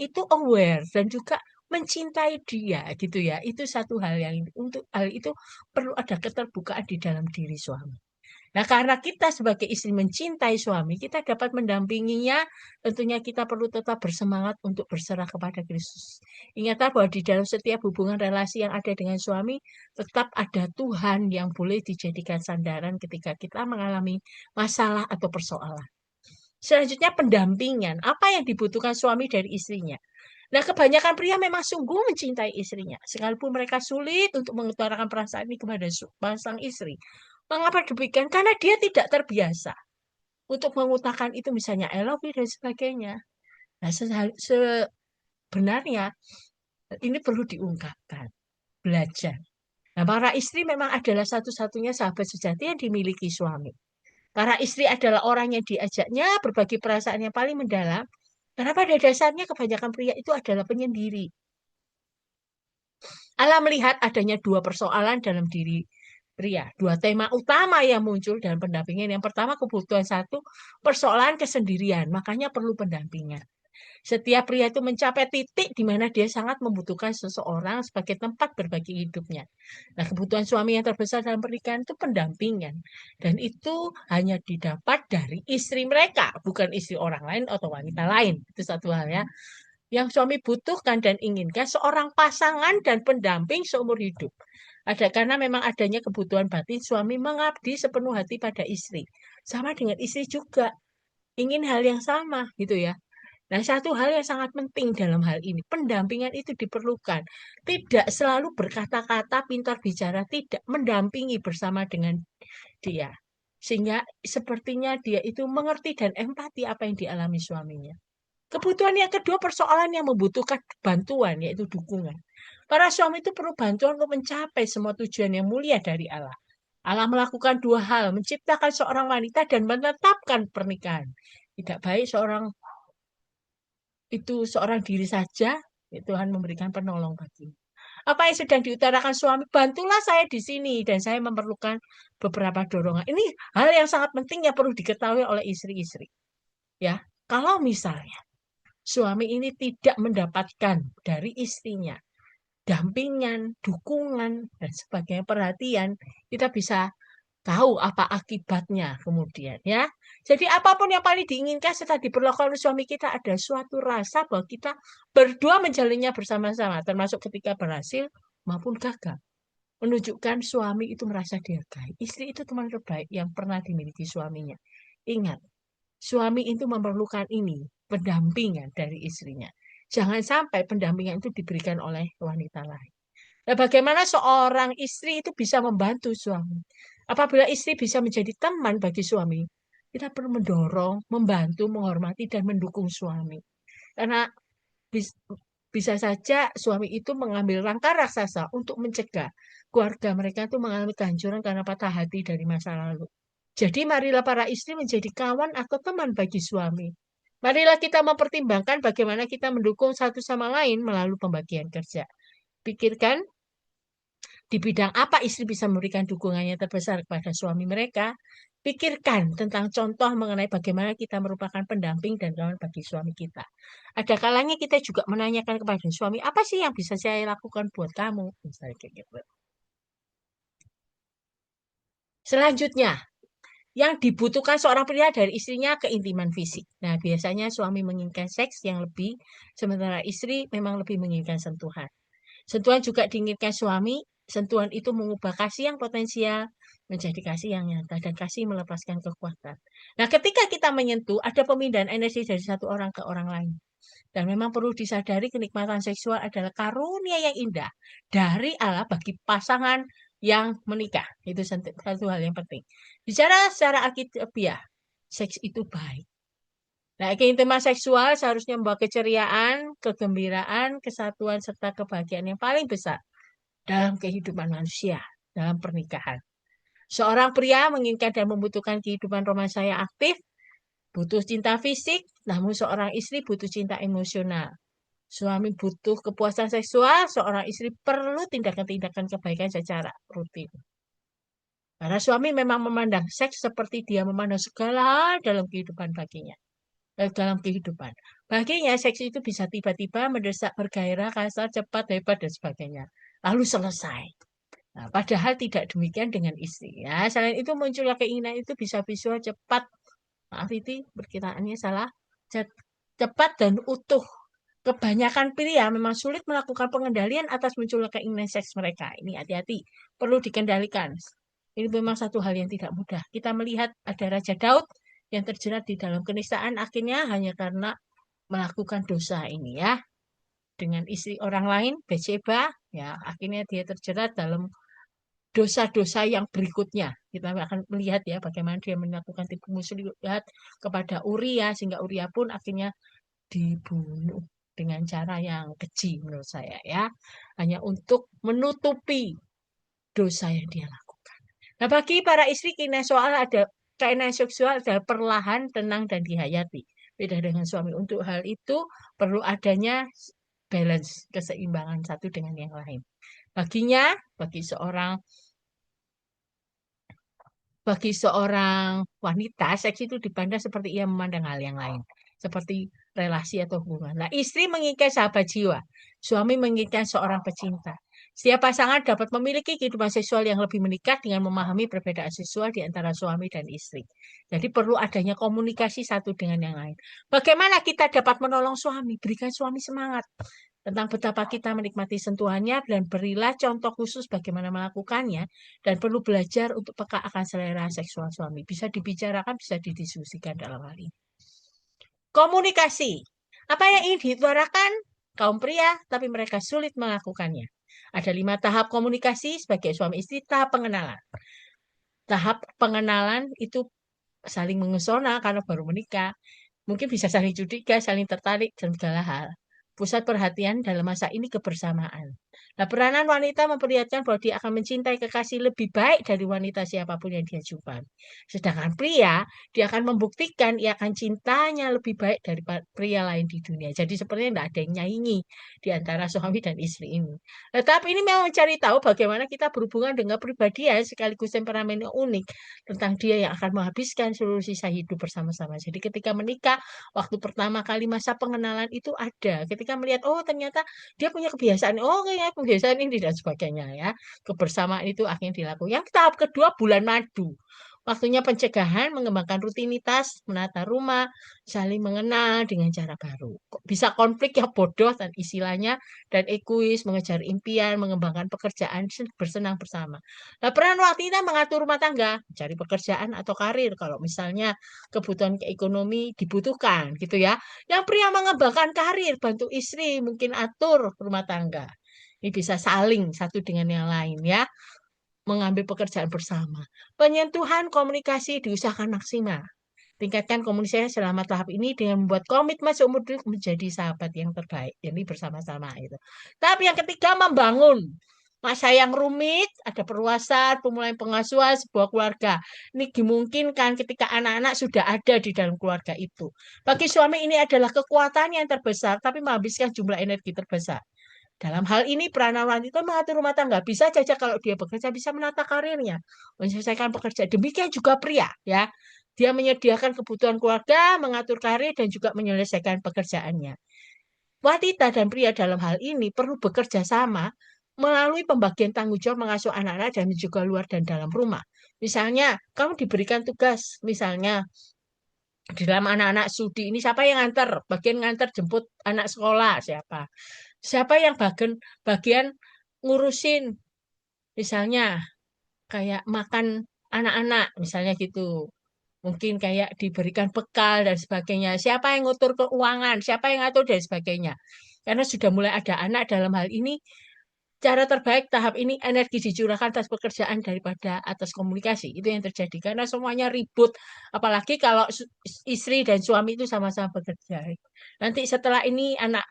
itu aware dan juga mencintai dia gitu ya. Itu satu hal yang untuk hal itu perlu ada keterbukaan di dalam diri suami. Nah, karena kita sebagai istri mencintai suami, kita dapat mendampinginya. Tentunya kita perlu tetap bersemangat untuk berserah kepada Kristus. Ingatlah bahwa di dalam setiap hubungan relasi yang ada dengan suami, tetap ada Tuhan yang boleh dijadikan sandaran ketika kita mengalami masalah atau persoalan. Selanjutnya pendampingan. Apa yang dibutuhkan suami dari istrinya? Nah, kebanyakan pria memang sungguh mencintai istrinya, sekalipun mereka sulit untuk mengutarakan perasaan ini kepada sang istri. Mengapa demikian? Karena dia tidak terbiasa untuk mengutarakan itu, misalnya I love you dan sebagainya. Nah, sebenarnya ini perlu diungkapkan, belajar. Nah, para istri memang adalah satu-satunya sahabat sejati yang dimiliki suami. Para istri adalah orang yang diajaknya berbagi perasaan yang paling mendalam, karena pada dasarnya kebanyakan pria itu adalah penyendiri. Allah melihat adanya dua persoalan dalam diri pria, dua tema utama yang muncul dalam pendampingan. Yang pertama, kebutuhan satu, persoalan kesendirian, makanya perlu pendampingan. Setiap pria itu mencapai titik di mana dia sangat membutuhkan seseorang sebagai tempat berbagi hidupnya. Nah, kebutuhan suami yang terbesar dalam pernikahan itu pendampingan. Dan itu hanya didapat dari istri mereka, bukan istri orang lain atau wanita lain. Itu satu hal ya. Yang suami butuhkan dan inginkan seorang pasangan dan pendamping seumur hidup. Ada karena memang adanya kebutuhan batin, suami mengabdi sepenuh hati pada istri. Sama dengan istri juga ingin hal yang sama gitu ya. Nah, satu hal yang sangat penting dalam hal ini, pendampingan itu diperlukan. Tidak selalu berkata-kata, pintar bicara, tidak mendampingi bersama dengan dia. Sehingga sepertinya dia itu mengerti dan empati apa yang dialami suaminya. Kebutuhan yang kedua, persoalan yang membutuhkan bantuan, yaitu dukungan. Para suami itu perlu bantuan untuk mencapai semua tujuan yang mulia dari Allah. Allah melakukan dua hal, menciptakan seorang wanita dan menetapkan pernikahan. Tidak baik seorang itu seorang diri saja, ya Tuhan memberikan penolong bagi. Apa yang sedang diutarakan suami, bantulah saya di sini dan saya memerlukan beberapa dorongan. Ini hal yang sangat penting yang perlu diketahui oleh istri-istri. Ya, kalau misalnya suami ini tidak mendapatkan dari istrinya dampingan, dukungan, dan sebagainya, perhatian, kita bisa tahu apa akibatnya kemudian ya. Jadi apapun yang paling diinginkan setelah diperlakukan oleh suami kita ada suatu rasa bahwa kita berdua menjalinnya bersama-sama, termasuk ketika berhasil maupun gagal. Menunjukkan suami itu merasa dihargai. Istri itu teman terbaik yang pernah dimiliki suaminya. Ingat, suami itu memerlukan ini, pendampingan dari istrinya. Jangan sampai pendampingan itu diberikan oleh wanita lain. Nah, bagaimana seorang istri itu bisa membantu suami? Apabila istri bisa menjadi teman bagi suami, kita perlu mendorong, membantu, menghormati, dan mendukung suami. Karena bis- bisa saja suami itu mengambil langkah raksasa untuk mencegah keluarga mereka itu mengalami kehancuran karena patah hati dari masa lalu. Jadi marilah para istri menjadi kawan atau teman bagi suami. Marilah kita mempertimbangkan bagaimana kita mendukung satu sama lain melalui pembagian kerja. Pikirkan di bidang apa istri bisa memberikan dukungannya terbesar kepada suami mereka. Pikirkan tentang contoh mengenai bagaimana kita merupakan pendamping dan kawan bagi suami kita. Ada kalanya kita juga menanyakan kepada suami, apa sih yang bisa saya lakukan buat kamu? Misalnya kayak gitu. Selanjutnya, yang dibutuhkan seorang pria dari istrinya keintiman fisik. Nah, biasanya suami menginginkan seks yang lebih, sementara istri memang lebih menginginkan sentuhan. Sentuhan juga diinginkan suami. Sentuhan itu mengubah kasih yang potensial menjadi kasih yang nyata dan kasih melepaskan kekuatan. Nah, ketika kita menyentuh, ada pemindahan energi dari satu orang ke orang lain. Dan memang perlu disadari kenikmatan seksual adalah karunia yang indah dari Allah bagi pasangan yang menikah. Itu satu hal yang penting. Bicara secara alkitabiah, seks itu baik. Nah, keintiman seksual seharusnya membawa keceriaan, kegembiraan, kesatuan, serta kebahagiaan yang paling besar dalam kehidupan manusia, dalam pernikahan. Seorang pria menginginkan dan membutuhkan kehidupan romansa yang aktif, butuh cinta fisik, namun seorang istri butuh cinta emosional. Suami butuh kepuasan seksual, seorang istri perlu tindakan-tindakan kebaikan secara rutin. Karena suami memang memandang seks seperti dia memandang segala hal dalam kehidupan baginya. Dalam kehidupan. Baginya, seks itu bisa tiba-tiba mendesak, bergairah, kasar, cepat, hebat, dan sebagainya. Lalu selesai. Nah, padahal tidak demikian dengan istri. Ya, selain itu munculnya keinginan itu bisa visual cepat. Maaf itu perkiraannya salah. Cepat dan utuh. Kebanyakan pria memang sulit melakukan pengendalian atas munculnya keinginan seks mereka. Ini hati-hati, perlu dikendalikan. Ini memang satu hal yang tidak mudah. Kita melihat ada Raja Daud yang terjerat di dalam kenistaan akhirnya hanya karena melakukan dosa ini ya dengan istri orang lain Bathsheba ya akhirnya dia terjerat dalam dosa-dosa yang berikutnya. Kita akan melihat ya bagaimana dia melakukan tipu muslihat kepada Uria sehingga Uria pun akhirnya dibunuh dengan cara yang keji menurut saya ya. Hanya untuk menutupi dosa yang dia lakukan. Nah, bagi para istri keinginan seksual adalah perlahan, tenang dan dihayati. Beda dengan suami. Untuk hal itu perlu adanya balance, keseimbangan satu dengan yang lain. Baginya, bagi seorang wanita, seks itu dipandang seperti ia memandang hal yang lain, seperti relasi atau hubungan. Nah, istri menginginkan sahabat jiwa, suami menginginkan seorang pecinta. Setiap pasangan dapat memiliki kehidupan seksual yang lebih meningkat dengan memahami perbedaan seksual di antara suami dan istri. Jadi perlu adanya komunikasi satu dengan yang lain. Bagaimana kita dapat menolong suami? Berikan suami semangat tentang betapa kita menikmati sentuhannya dan berilah contoh khusus bagaimana melakukannya dan perlu belajar untuk peka akan selera seksual suami. Bisa dibicarakan, bisa didiskusikan dalam hal ini. Komunikasi. Apa yang ingin diutarakan kaum pria, tapi mereka sulit melakukannya. Ada 5 tahap komunikasi sebagai suami istri. Tahap pengenalan. Tahap pengenalan itu saling mengusona karena baru menikah. Mungkin bisa saling curiga, saling tertarik, dan segala hal. Pusat perhatian dalam masa ini kebersamaan. Nah, peranan wanita memperlihatkan bahwa dia akan mencintai kekasih lebih baik dari wanita siapapun yang dia jumpai. Sedangkan pria, dia akan membuktikan ia akan cintanya lebih baik dari pria lain di dunia. Jadi sepertinya tidak ada yang nyaingi di antara suami dan istri ini. Tetapi ini memang mencari tahu bagaimana kita berhubungan dengan pribadian sekaligus temperamen yang unik tentang dia yang akan menghabiskan seluruh sisa hidup bersama-sama. Jadi ketika menikah, waktu pertama kali masa pengenalan itu ada. Ketika melihat, oh ternyata dia punya kebiasaan, oh kayaknya kebiasaan ini dan sebagainya ya. Kebersamaan itu akhirnya dilakukan. Yang tahap kedua bulan madu. Waktunya pencegahan, mengembangkan rutinitas, menata rumah, saling mengenal dengan cara baru. Kok bisa konflik ya bodoh dan istilahnya dan egois, mengejar impian, mengembangkan pekerjaan, bersenang bersama. Nah, peran wanita mengatur rumah tangga, cari pekerjaan atau karir kalau misalnya kebutuhan ekonomi dibutuhkan gitu ya. Yang pria mengembangkan karir, bantu istri, mungkin atur rumah tangga. Ini bisa saling satu dengan yang lain ya, mengambil pekerjaan bersama. Penyentuhan komunikasi diusahakan maksimal. Tingkatkan komunikasi selama tahap ini dengan membuat komitmen seumur hidup menjadi sahabat yang terbaik. Jadi bersama-sama itu. Tapi yang ketiga membangun masa yang rumit, ada perluasan, pemulaian pengasuhan sebuah keluarga. Ini dimungkinkan ketika anak-anak sudah ada di dalam keluarga itu. Bagi suami ini adalah kekuatan yang terbesar, tapi menghabiskan jumlah energi terbesar. Dalam hal ini peranan wanita mengatur rumah tangga bisa saja kalau dia bekerja bisa menata karirnya, menyelesaikan pekerjaan. Demikian juga pria ya. Dia menyediakan kebutuhan keluarga, mengatur karir dan juga menyelesaikan pekerjaannya. Wanita dan pria dalam hal ini perlu bekerja sama melalui pembagian tanggung jawab mengasuh anak-anak dan juga luar dan dalam rumah. Misalnya, kamu diberikan tugas, misalnya di dalam anak-anak studi ini siapa yang nganter, bagian nganter jemput anak sekolah siapa? Siapa yang bagian ngurusin misalnya kayak makan anak-anak misalnya gitu. Mungkin kayak diberikan bekal dan sebagainya. Siapa yang ngatur keuangan, siapa yang ngatur dan sebagainya. Karena sudah mulai ada anak dalam hal ini, cara terbaik tahap ini energi dicurahkan atas pekerjaan daripada atas komunikasi. Itu yang terjadi. Karena semuanya ribut. Apalagi kalau istri dan suami itu sama-sama bekerja. Nanti setelah ini anak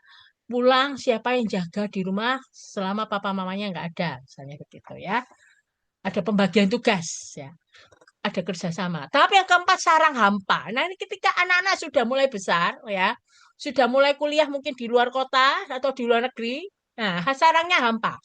pulang, siapa yang jaga di rumah selama papa mamanya nggak ada. Misalnya begitu ya. Ada pembagian tugas ya, ada kerjasama. Tapi yang keempat sarang hampa. Nah ini ketika anak-anak sudah mulai besar ya, sudah mulai kuliah mungkin di luar kota atau di luar negeri. Nah sarangnya hampa.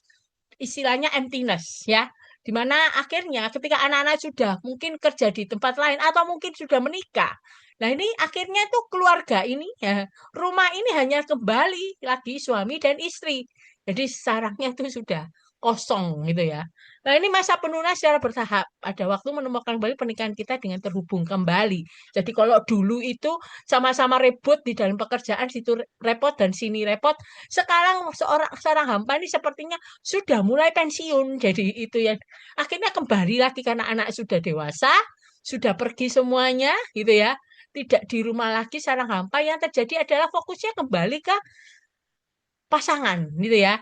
Istilahnya emptiness ya. Dimana akhirnya ketika anak-anak sudah mungkin kerja di tempat lain atau mungkin sudah menikah. Nah ini akhirnya tuh keluarga ini ya, rumah ini hanya kembali lagi suami dan istri. Jadi sarangnya itu sudah kosong gitu ya. Nah ini masa penurunan secara bertahap. Ada waktu menemukan kembali pernikahan kita dengan terhubung kembali. Jadi kalau dulu itu sama-sama ribut di dalam pekerjaan, situ repot dan sini repot. Sekarang seorang hampa ini sepertinya sudah mulai pensiun. Jadi itu yang akhirnya kembali lagi karena anak sudah dewasa, sudah pergi semuanya gitu ya. Tidak di rumah lagi sarang hampa, yang terjadi adalah fokusnya kembali ke pasangan gitu ya.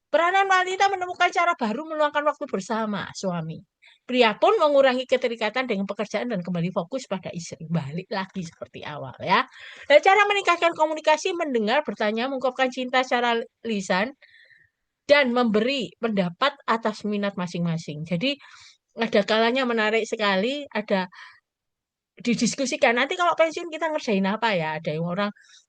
Peranan wanita menemukan cara baru meluangkan waktu bersama suami. Pria pun mengurangi keterikatan dengan pekerjaan dan kembali fokus pada istri. Balik lagi seperti awal ya. Dan cara meningkatkan komunikasi, mendengar, bertanya, mengungkapkan cinta secara lisan, dan memberi pendapat atas minat masing-masing. Jadi ada kalanya menarik sekali, ada didiskusikan. Nanti kalau pensiun kita ngerjain apa ya?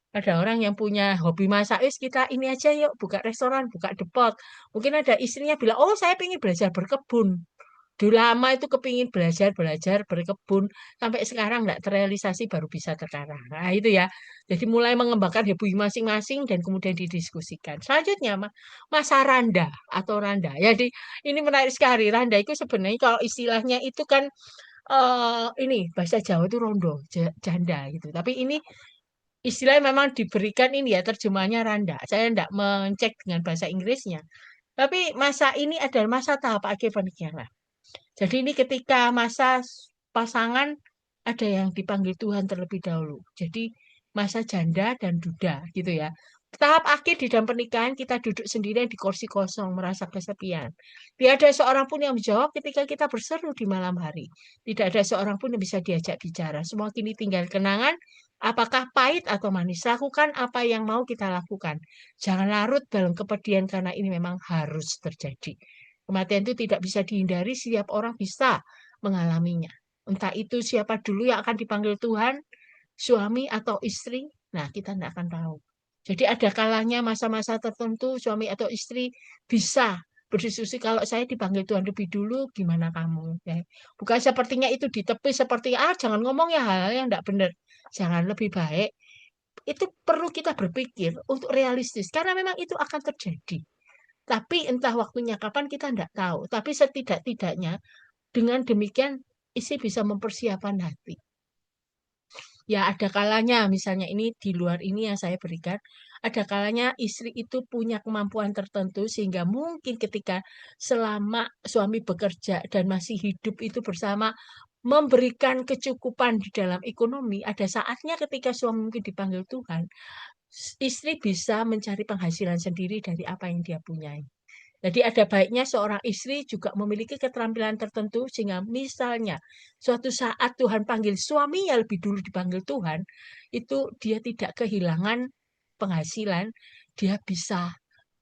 Ada orang yang punya hobi masak, kita ini aja yuk buka restoran, buka depot. Mungkin ada istrinya bilang, oh saya ingin belajar berkebun. Dulu lama itu kepingin belajar berkebun, sampai sekarang nggak terrealisasi baru bisa sekarang. Nah itu ya. Jadi mulai mengembangkan hobi masing-masing dan kemudian didiskusikan. Selanjutnya masa randa atau randa. Jadi ini menarik sekali. Randa itu sebenarnya kalau istilahnya itu kan ini bahasa Jawa itu rondo, janda gitu. Tapi ini istilahnya memang diberikan ini ya terjemahnya randa. Saya tidak mencek dengan bahasa Inggrisnya. Tapi masa ini adalah masa tahap akhir pernikahan. Jadi ini ketika masa pasangan ada yang dipanggil Tuhan terlebih dahulu. Jadi masa janda dan duda gitu ya. Tahap akhir di dalam pernikahan kita duduk sendirian di kursi kosong merasa kesepian. Tidak ada seorang pun yang menjawab ketika kita berseru di malam hari. Tidak ada seorang pun yang bisa diajak bicara. Semua kini tinggal kenangan, apakah pahit atau manis. Lakukan apa yang mau kita lakukan. Jangan larut dalam kepedihan karena ini memang harus terjadi. Kematian itu tidak bisa dihindari, setiap orang bisa mengalaminya. Entah itu siapa dulu yang akan dipanggil Tuhan, suami atau istri, nah kita tidak akan tahu. Jadi ada kalanya masa-masa tertentu suami atau istri bisa berdiskusi kalau saya dipanggil Tuhan lebih dulu, gimana kamu? Ya. Bukan sepertinya itu ditepis seperti jangan ngomong ya hal-hal yang tidak benar. Jangan lebih baik. Itu perlu kita berpikir untuk realistis karena memang itu akan terjadi. Tapi entah waktunya kapan kita tidak tahu. Tapi setidak-tidaknya dengan demikian istri bisa mempersiapkan hati. Ya ada kalanya misalnya ini di luar ini yang saya berikan, ada kalanya istri itu punya kemampuan tertentu sehingga mungkin ketika selama suami bekerja dan masih hidup itu bersama memberikan kecukupan di dalam ekonomi, ada saatnya ketika suami mungkin dipanggil Tuhan, istri bisa mencari penghasilan sendiri dari apa yang dia punya. Jadi ada baiknya seorang istri juga memiliki keterampilan tertentu sehingga misalnya suatu saat Tuhan panggil suaminya lebih dulu dipanggil Tuhan, itu dia tidak kehilangan penghasilan, dia bisa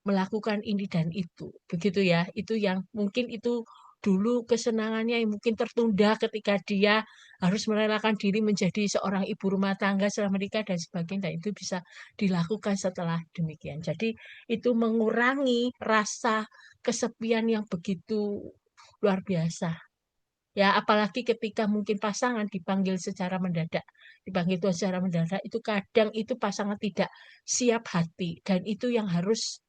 melakukan ini dan itu. Begitu ya. Itu yang mungkin itu dulu kesenangannya yang mungkin tertunda ketika dia harus merelakan diri menjadi seorang ibu rumah tangga setelah menikah dan sebagainya. Dan itu bisa dilakukan setelah demikian. Jadi itu mengurangi rasa kesepian yang begitu luar biasa. Ya, apalagi ketika mungkin pasangan dipanggil secara mendadak, dipanggil Tuhan secara mendadak, itu kadang itu pasangan tidak siap hati dan itu yang harus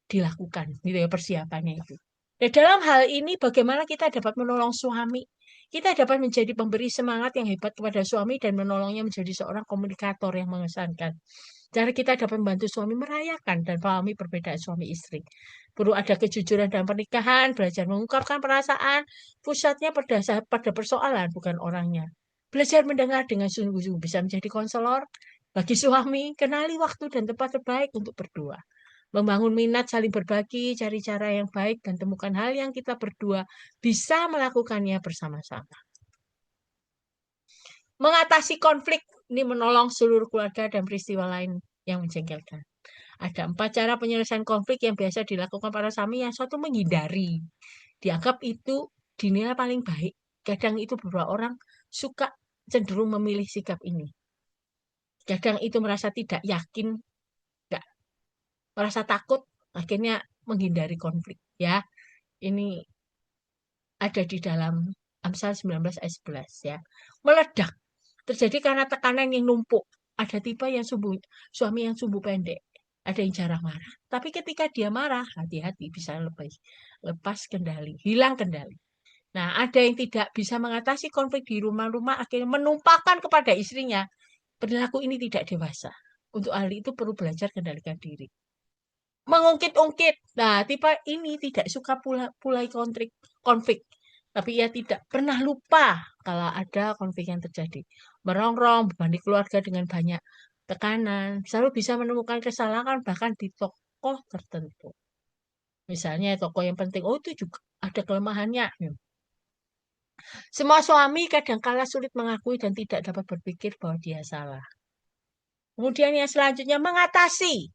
dilakukan gitu ya persiapannya itu. Nah, dalam hal ini bagaimana kita dapat menolong suami? Kita dapat menjadi pemberi semangat yang hebat kepada suami dan menolongnya menjadi seorang komunikator yang mengesankan. Cara kita dapat membantu suami merayakan dan pahami perbedaan suami istri. Perlu ada kejujuran dalam pernikahan, belajar mengungkapkan perasaan, pusatnya pada persoalan, bukan orangnya. Belajar mendengar dengan sungguh-sungguh bisa menjadi konselor bagi suami, kenali waktu dan tempat terbaik untuk berdua. Membangun minat saling berbagi, cari cara yang baik, dan temukan hal yang kita berdua bisa melakukannya bersama-sama. Mengatasi konflik, ini menolong seluruh keluarga dan peristiwa lain yang menjengkelkan. Ada 4 cara penyelesaian konflik yang biasa dilakukan para suami. Yang satu menghindari. Dianggap itu dinilai paling baik. Kadang itu beberapa orang suka cenderung memilih sikap ini. Kadang itu merasa tidak yakin, nggak merasa takut, akhirnya menghindari konflik. Ya, ini ada di dalam Amsal 19 ayat 11 ya. Meledak terjadi karena tekanan yang numpuk. Ada tipe yang suami yang sumbu pendek. Ada yang jarang marah. Tapi ketika dia marah, hati-hati bisa lepas kendali, hilang kendali. Nah, ada yang tidak bisa mengatasi konflik di rumah-rumah, akhirnya menumpahkan kepada istrinya. Perilaku ini tidak dewasa. Untuk ahli itu perlu belajar kendalikan diri. Mengungkit-ungkit. Nah, tipe ini tidak suka pulai konflik. Tapi ia tidak pernah lupa kalau ada konflik yang terjadi. Merongrong, berbanding keluarga dengan banyak tekanan. Selalu bisa menemukan kesalahan bahkan di tokoh tertentu. Misalnya tokoh yang penting, oh itu juga ada kelemahannya. Semua suami kadangkala sulit mengakui dan tidak dapat berpikir bahwa dia salah. Kemudian yang selanjutnya mengatasi.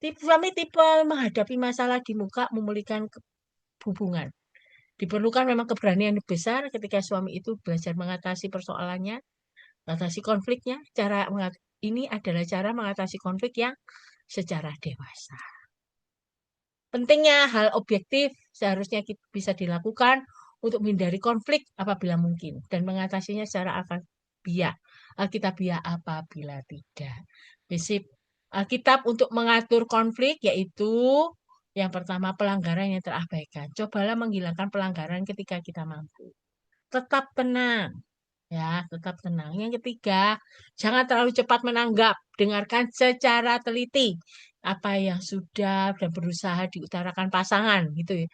Suami tipe menghadapi masalah di muka memulihkan hubungan. Diperlukan memang keberanian yang besar ketika suami itu belajar mengatasi persoalannya, mengatasi konfliknya. Ini adalah cara mengatasi konflik yang secara dewasa. Pentingnya hal objektif seharusnya bisa dilakukan untuk menghindari konflik apabila mungkin dan mengatasinya secara alkitabiah apabila tidak. Prinsip Alkitab untuk mengatur konflik yaitu yang pertama pelanggaran yang terabaikan. Cobalah menghilangkan pelanggaran ketika kita mampu. Tetap tenang. Ya, tetap tenang. Yang ketiga, jangan terlalu cepat menanggap. Dengarkan secara teliti apa yang sudah dan berusaha diutarakan pasangan gitu ya.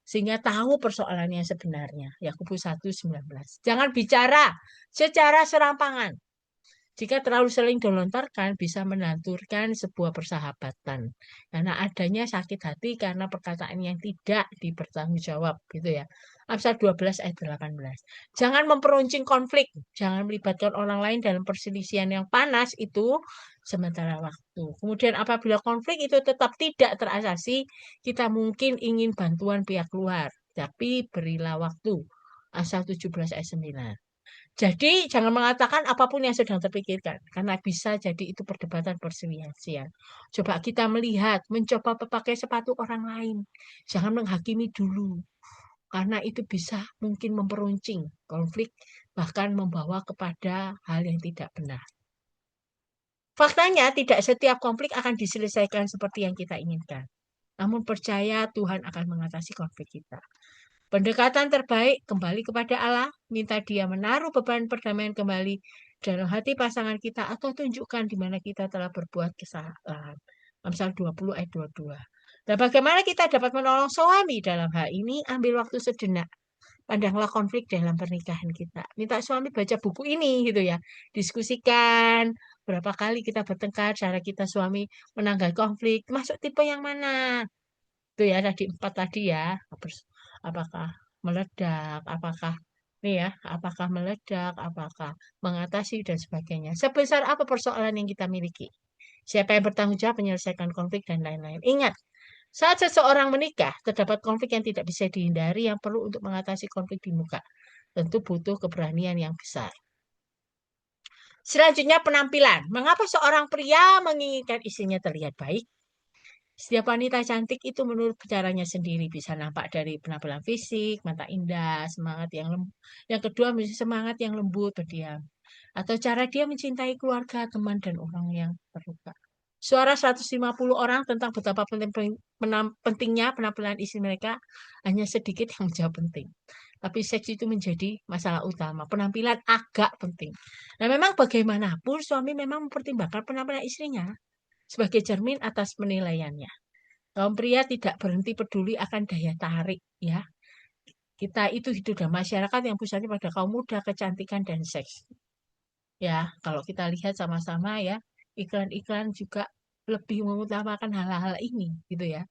Sehingga tahu persoalannya sebenarnya. Yakobus 1:19. Jangan bicara secara serampangan. Jika terlalu sering dilontarkan, bisa menanturkan sebuah persahabatan. Karena adanya sakit hati karena perkataan yang tidak dipertanggungjawab, gitu ya. Amsal 12 ayat 18. Jangan memperuncing konflik, jangan melibatkan orang lain dalam perselisihan yang panas itu sementara waktu. Kemudian apabila konflik itu tetap tidak terasasi, kita mungkin ingin bantuan pihak luar, tapi berilah waktu. Amsal 17 ayat 9. Jadi jangan mengatakan apapun yang sedang terpikirkan, karena bisa jadi itu perdebatan perselisihan. Coba kita melihat, mencoba memakai sepatu orang lain. Jangan menghakimi dulu, karena itu bisa mungkin memperuncing konflik, bahkan membawa kepada hal yang tidak benar. Faktanya, tidak setiap konflik akan diselesaikan seperti yang kita inginkan. Namun percaya Tuhan akan mengatasi konflik kita. Pendekatan terbaik kembali kepada Allah, minta Dia menaruh beban perdamaian kembali dalam hati pasangan kita atau tunjukkan di mana kita telah berbuat kesalahan. Amsal 20 ayat 22. Dan bagaimana kita dapat menolong suami dalam hal ini? Ambil waktu sejenak. Pandanglah konflik dalam pernikahan kita. Minta suami baca buku ini gitu ya. Diskusikan berapa kali kita bertengkar, cara kita suami menanggapi konflik, masuk tipe yang mana? Itu ya tadi empat tadi ya. Apakah meledak, apakah nih ya, apakah meledak, apakah mengatasi dan sebagainya. Sebesar apa persoalan yang kita miliki? Siapa yang bertanggung jawab menyelesaikan konflik dan lain-lain. Ingat, saat seseorang menikah, terdapat konflik yang tidak bisa dihindari yang perlu untuk mengatasi konflik di muka. Tentu butuh keberanian yang besar. Selanjutnya penampilan. Mengapa seorang pria menginginkan istrinya terlihat baik? Setiap wanita cantik itu menurut caranya sendiri bisa nampak dari penampilan fisik, mata indah, semangat yang lembut. Yang kedua, semangat yang lembut, berdiam. Atau cara dia mencintai keluarga, teman, dan orang yang terluka. Suara 150 orang tentang betapa pentingnya penampilan istri mereka hanya sedikit yang menjawab penting. Tapi seks itu menjadi masalah utama. Penampilan agak penting. Nah, memang bagaimanapun suami memang mempertimbangkan penampilan istrinya sebagai cermin atas penilaiannya. Kaum pria tidak berhenti peduli akan daya tarik, ya. Kita itu hidup dalam masyarakat yang pusatnya pada kaum muda, kecantikan dan seks. Ya, kalau kita lihat sama-sama ya, iklan-iklan juga lebih mengutamakan hal-hal ini, gitu ya.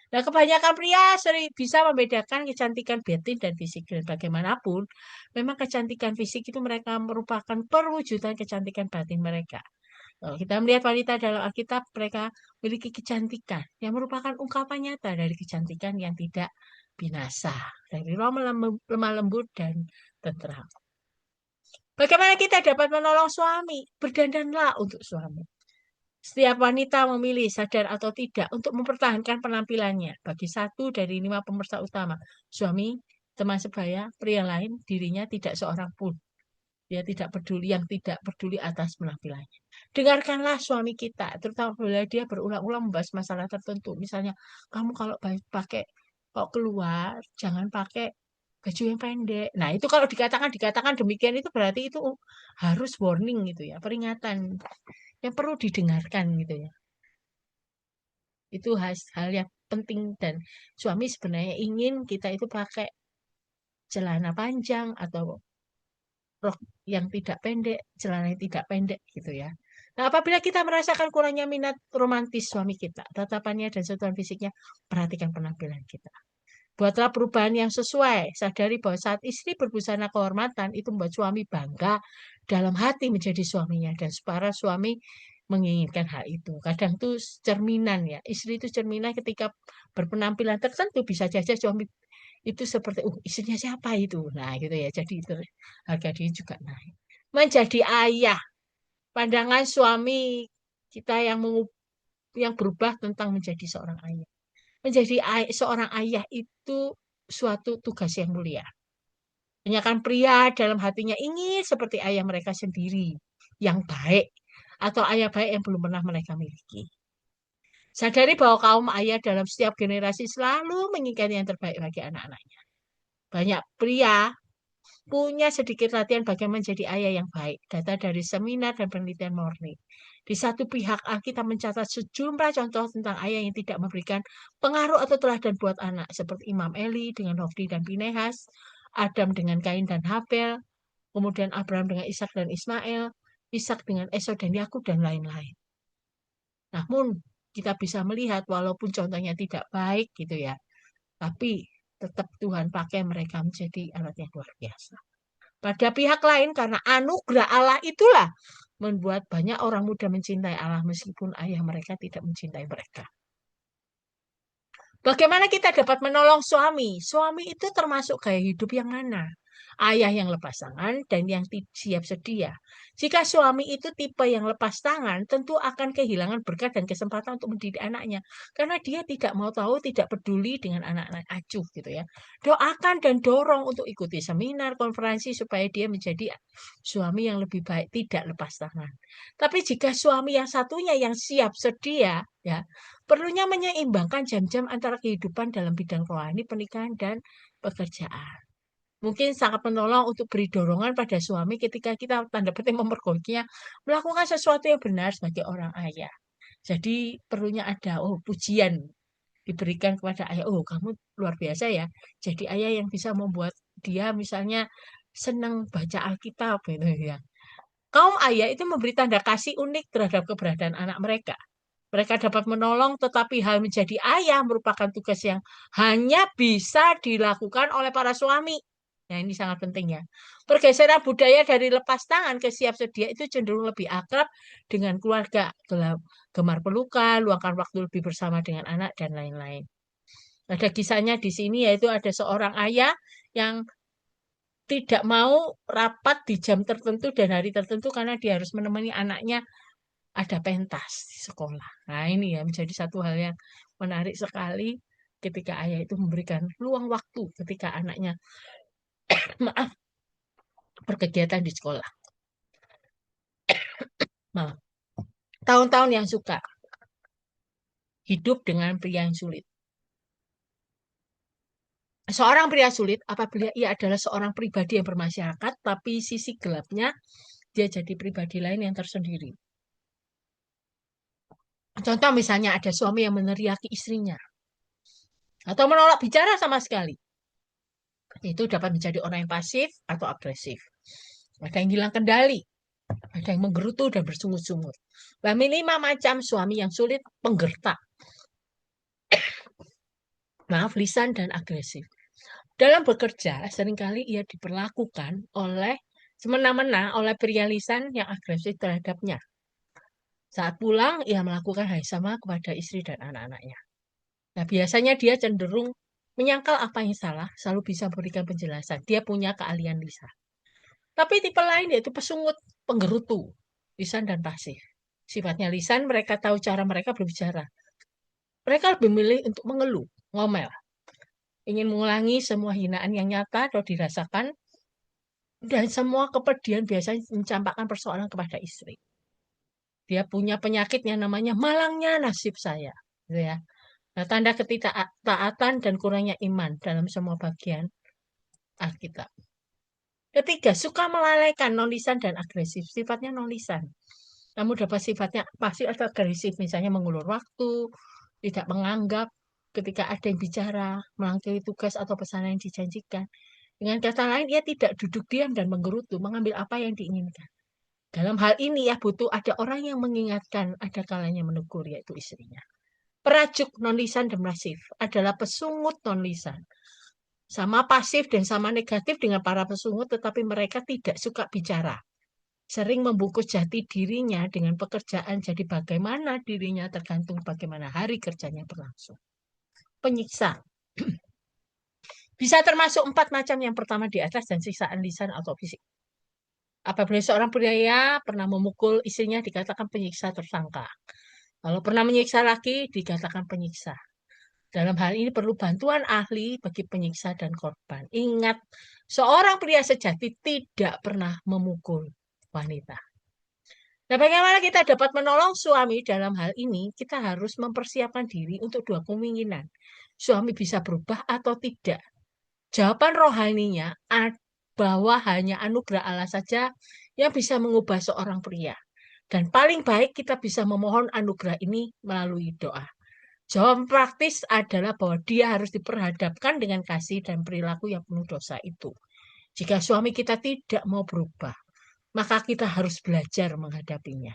Nah, kebanyakan pria sering bisa membedakan kecantikan batin dan fisik. Dan bagaimanapun, memang kecantikan fisik itu mereka merupakan perwujudan kecantikan batin mereka. Kalau kita melihat wanita dalam Alkitab, mereka memiliki kecantikan yang merupakan ungkapan nyata dari kecantikan yang tidak binasa, dari lemah lembut dan tentram. Bagaimana kita dapat menolong suami? Berdandanlah untuk suami. Setiap wanita memilih, sadar atau tidak, untuk mempertahankan penampilannya. Bagi satu dari 5 pemirsa utama, suami, teman sebaya, pria lain, dirinya tidak seorang pun. Dia tidak peduli, yang tidak peduli atas penampilannya. Dengarkanlah suami kita, terutama bila dia berulang-ulang membahas masalah tertentu. Misalnya, kamu kalau pakai kok keluar, jangan pakai baju yang pendek. Nah, itu kalau dikatakan demikian itu berarti itu harus warning gitu ya, peringatan yang perlu didengarkan gitu ya. Itu hal yang penting dan suami sebenarnya ingin kita itu pakai celana panjang atau rok yang tidak pendek, celana yang tidak pendek gitu ya. Nah, apabila kita merasakan kurangnya minat romantis suami kita, tatapannya dan sentuhan fisiknya, perhatikan penampilan kita. Buatlah perubahan yang sesuai. Sadari bahwa saat istri berbusana kehormatan itu membuat suami bangga dalam hati menjadi suaminya dan para suami menginginkan hal itu. Kadang itu cerminan ya. Istri itu cerminan ketika berpenampilan tertentu bisa saja suami itu seperti istrinya siapa itu. Nah, gitu ya. Jadi itu harga diri juga naik. Menjadi ayah, pandangan suami kita yang berubah tentang menjadi seorang ayah. Menjadi seorang ayah itu suatu tugas yang mulia. Kebanyakan pria dalam hatinya ingin seperti ayah mereka sendiri, yang baik, atau ayah baik yang belum pernah mereka miliki. Sadari bahwa kaum ayah dalam setiap generasi selalu menginginkan yang terbaik bagi anak-anaknya. Banyak pria punya sedikit latihan bagaimana menjadi ayah yang baik. Data dari seminar dan penelitian Morley. Di satu pihak, Alkitab mencatat sejumlah contoh tentang ayah yang tidak memberikan pengaruh atau teladan buat anak, seperti Imam Eli dengan Hofni dan Pinehas, Adam dengan Kain dan Habel, kemudian Abraham dengan Ishak dan Ismail, Ishak dengan Esau dan Yakub dan lain-lain. Namun kita bisa melihat walaupun contohnya tidak baik gitu ya, tapi tetap Tuhan pakai mereka menjadi alat yang luar biasa. Pada pihak lain karena anugerah Allah itulah membuat banyak orang muda mencintai Allah meskipun ayah mereka tidak mencintai mereka. Bagaimana kita dapat menolong suami? Suami itu termasuk gaya hidup yang mana? Ayah yang lepas tangan dan yang siap sedia. Jika suami itu tipe yang lepas tangan, tentu akan kehilangan berkat dan kesempatan untuk mendidik anaknya. Karena dia tidak mau tahu, tidak peduli dengan anak-anak acuh gitu ya. Doakan dan dorong untuk ikuti seminar, konferensi supaya dia menjadi suami yang lebih baik, tidak lepas tangan. Tapi jika suami yang satunya yang siap sedia, ya, perlunya menyeimbangkan jam-jam antara kehidupan dalam bidang rohani, pernikahan, dan pekerjaan. Mungkin sangat menolong untuk beri dorongan pada suami ketika kita tanda petik memergokinya melakukan sesuatu yang benar sebagai orang ayah. Jadi perlunya ada pujian diberikan kepada ayah. Oh, kamu luar biasa ya. Jadi ayah yang bisa membuat dia misalnya senang baca Alkitab gitu ya. Kaum ayah itu memberi tanda kasih unik terhadap keberadaan anak mereka. Mereka dapat menolong, tetapi hal menjadi ayah merupakan tugas yang hanya bisa dilakukan oleh para suami. Nah, ini sangat penting ya. Pergeseran budaya dari lepas tangan ke siap sedia itu cenderung lebih akrab dengan keluarga, gemar pelukan, luangkan waktu lebih bersama dengan anak, dan lain-lain. Ada kisahnya di sini, yaitu ada seorang ayah yang tidak mau rapat di jam tertentu dan hari tertentu karena dia harus menemani anaknya ada pentas di sekolah. Nah, ini ya menjadi satu hal yang menarik sekali ketika ayah itu memberikan luang waktu ketika anaknya maaf berkegiatan di sekolah. Nah, tahun-tahun yang suka hidup dengan pria yang sulit. Seorang pria sulit apabila ia adalah seorang pribadi yang bermasyarakat, tapi sisi gelapnya dia jadi pribadi lain yang tersendiri. Contoh misalnya ada suami yang meneriaki istrinya atau menolak bicara sama sekali. Itu dapat menjadi orang yang pasif atau agresif. Ada yang hilang kendali, ada yang menggerutu dan bersungut-sungut. Kami 5 macam suami yang sulit, penggertak, maaf, lisan dan agresif. Dalam bekerja, seringkali ia diperlakukan oleh semena-mena oleh pria lisan yang agresif terhadapnya. Saat pulang, ia melakukan hal yang sama kepada istri dan anak-anaknya. Nah, biasanya dia cenderung menyangkal apa yang salah, selalu bisa memberikan penjelasan. Dia punya keahlian lisan. Tapi tipe lain yaitu pesungut, penggerutu, lisan dan pasif. Sifatnya lisan, mereka tahu cara mereka berbicara. Mereka lebih memilih untuk mengeluh, ngomel, ingin mengulangi semua hinaan yang nyata atau dirasakan, dan semua kepedihan biasanya mencampakkan persoalan kepada istri. Dia punya penyakit yang namanya malangnya nasib saya. Gitu ya. Nah, tanda ketidaktaatan dan kurangnya iman dalam semua bagian Alkitab. Ketiga, suka melalaikan, non-lisan dan agresif. Sifatnya non-lisan. Namun dapat sifatnya pasif atau agresif, misalnya mengulur waktu, tidak menganggap ketika ada yang bicara, melangkahi tugas atau pesanan yang dijanjikan. Dengan kata lain, ia tidak duduk diam dan menggerutu, mengambil apa yang diinginkan. Dalam hal ini ya butuh ada orang yang mengingatkan, ada kalanya menegur, yaitu istrinya. Perajuk non-lisan dan pasif adalah pesungut non-lisan. Sama pasif dan sama negatif dengan para pesungut, tetapi mereka tidak suka bicara. Sering membungkus jati dirinya dengan pekerjaan, jadi bagaimana dirinya tergantung bagaimana hari kerjanya berlangsung. Penyiksa bisa termasuk 4 macam yang pertama di atas dan siksaan lisan atau fisik. Apabila seorang pria pernah memukul istrinya dikatakan penyiksa tersangka. Kalau pernah menyiksa lagi dikatakan penyiksa. Dalam hal ini perlu bantuan ahli bagi penyiksa dan korban. Ingat, seorang pria sejati tidak pernah memukul wanita. Nah, bagaimana kita dapat menolong suami dalam hal ini? Kita harus mempersiapkan diri untuk 2 kemungkinan. Suami bisa berubah atau tidak. Jawaban rohaninya bahwa hanya anugerah Allah saja yang bisa mengubah seorang pria. Dan paling baik kita bisa memohon anugerah ini melalui doa. Jawaban praktis adalah bahwa dia harus diperhadapkan dengan kasih dan perilaku yang penuh dosa itu. Jika suami kita tidak mau berubah, maka kita harus belajar menghadapinya.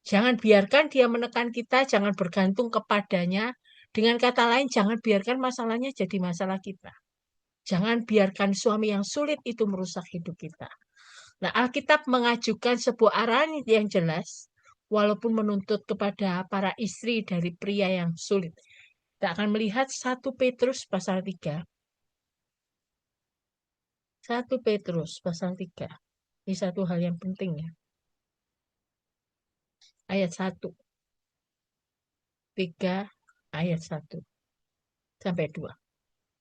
Jangan biarkan dia menekan kita, jangan bergantung kepadanya. Dengan kata lain, jangan biarkan masalahnya jadi masalah kita. Jangan biarkan suami yang sulit itu merusak hidup kita. Nah, Alkitab mengajukan sebuah arahan yang jelas, walaupun menuntut kepada para istri dari pria yang sulit. Kita akan melihat 1 Petrus pasal 3. 1 Petrus pasal 3. Ini satu hal yang penting ya. Ayat 1. 3 ayat 1 sampai 2.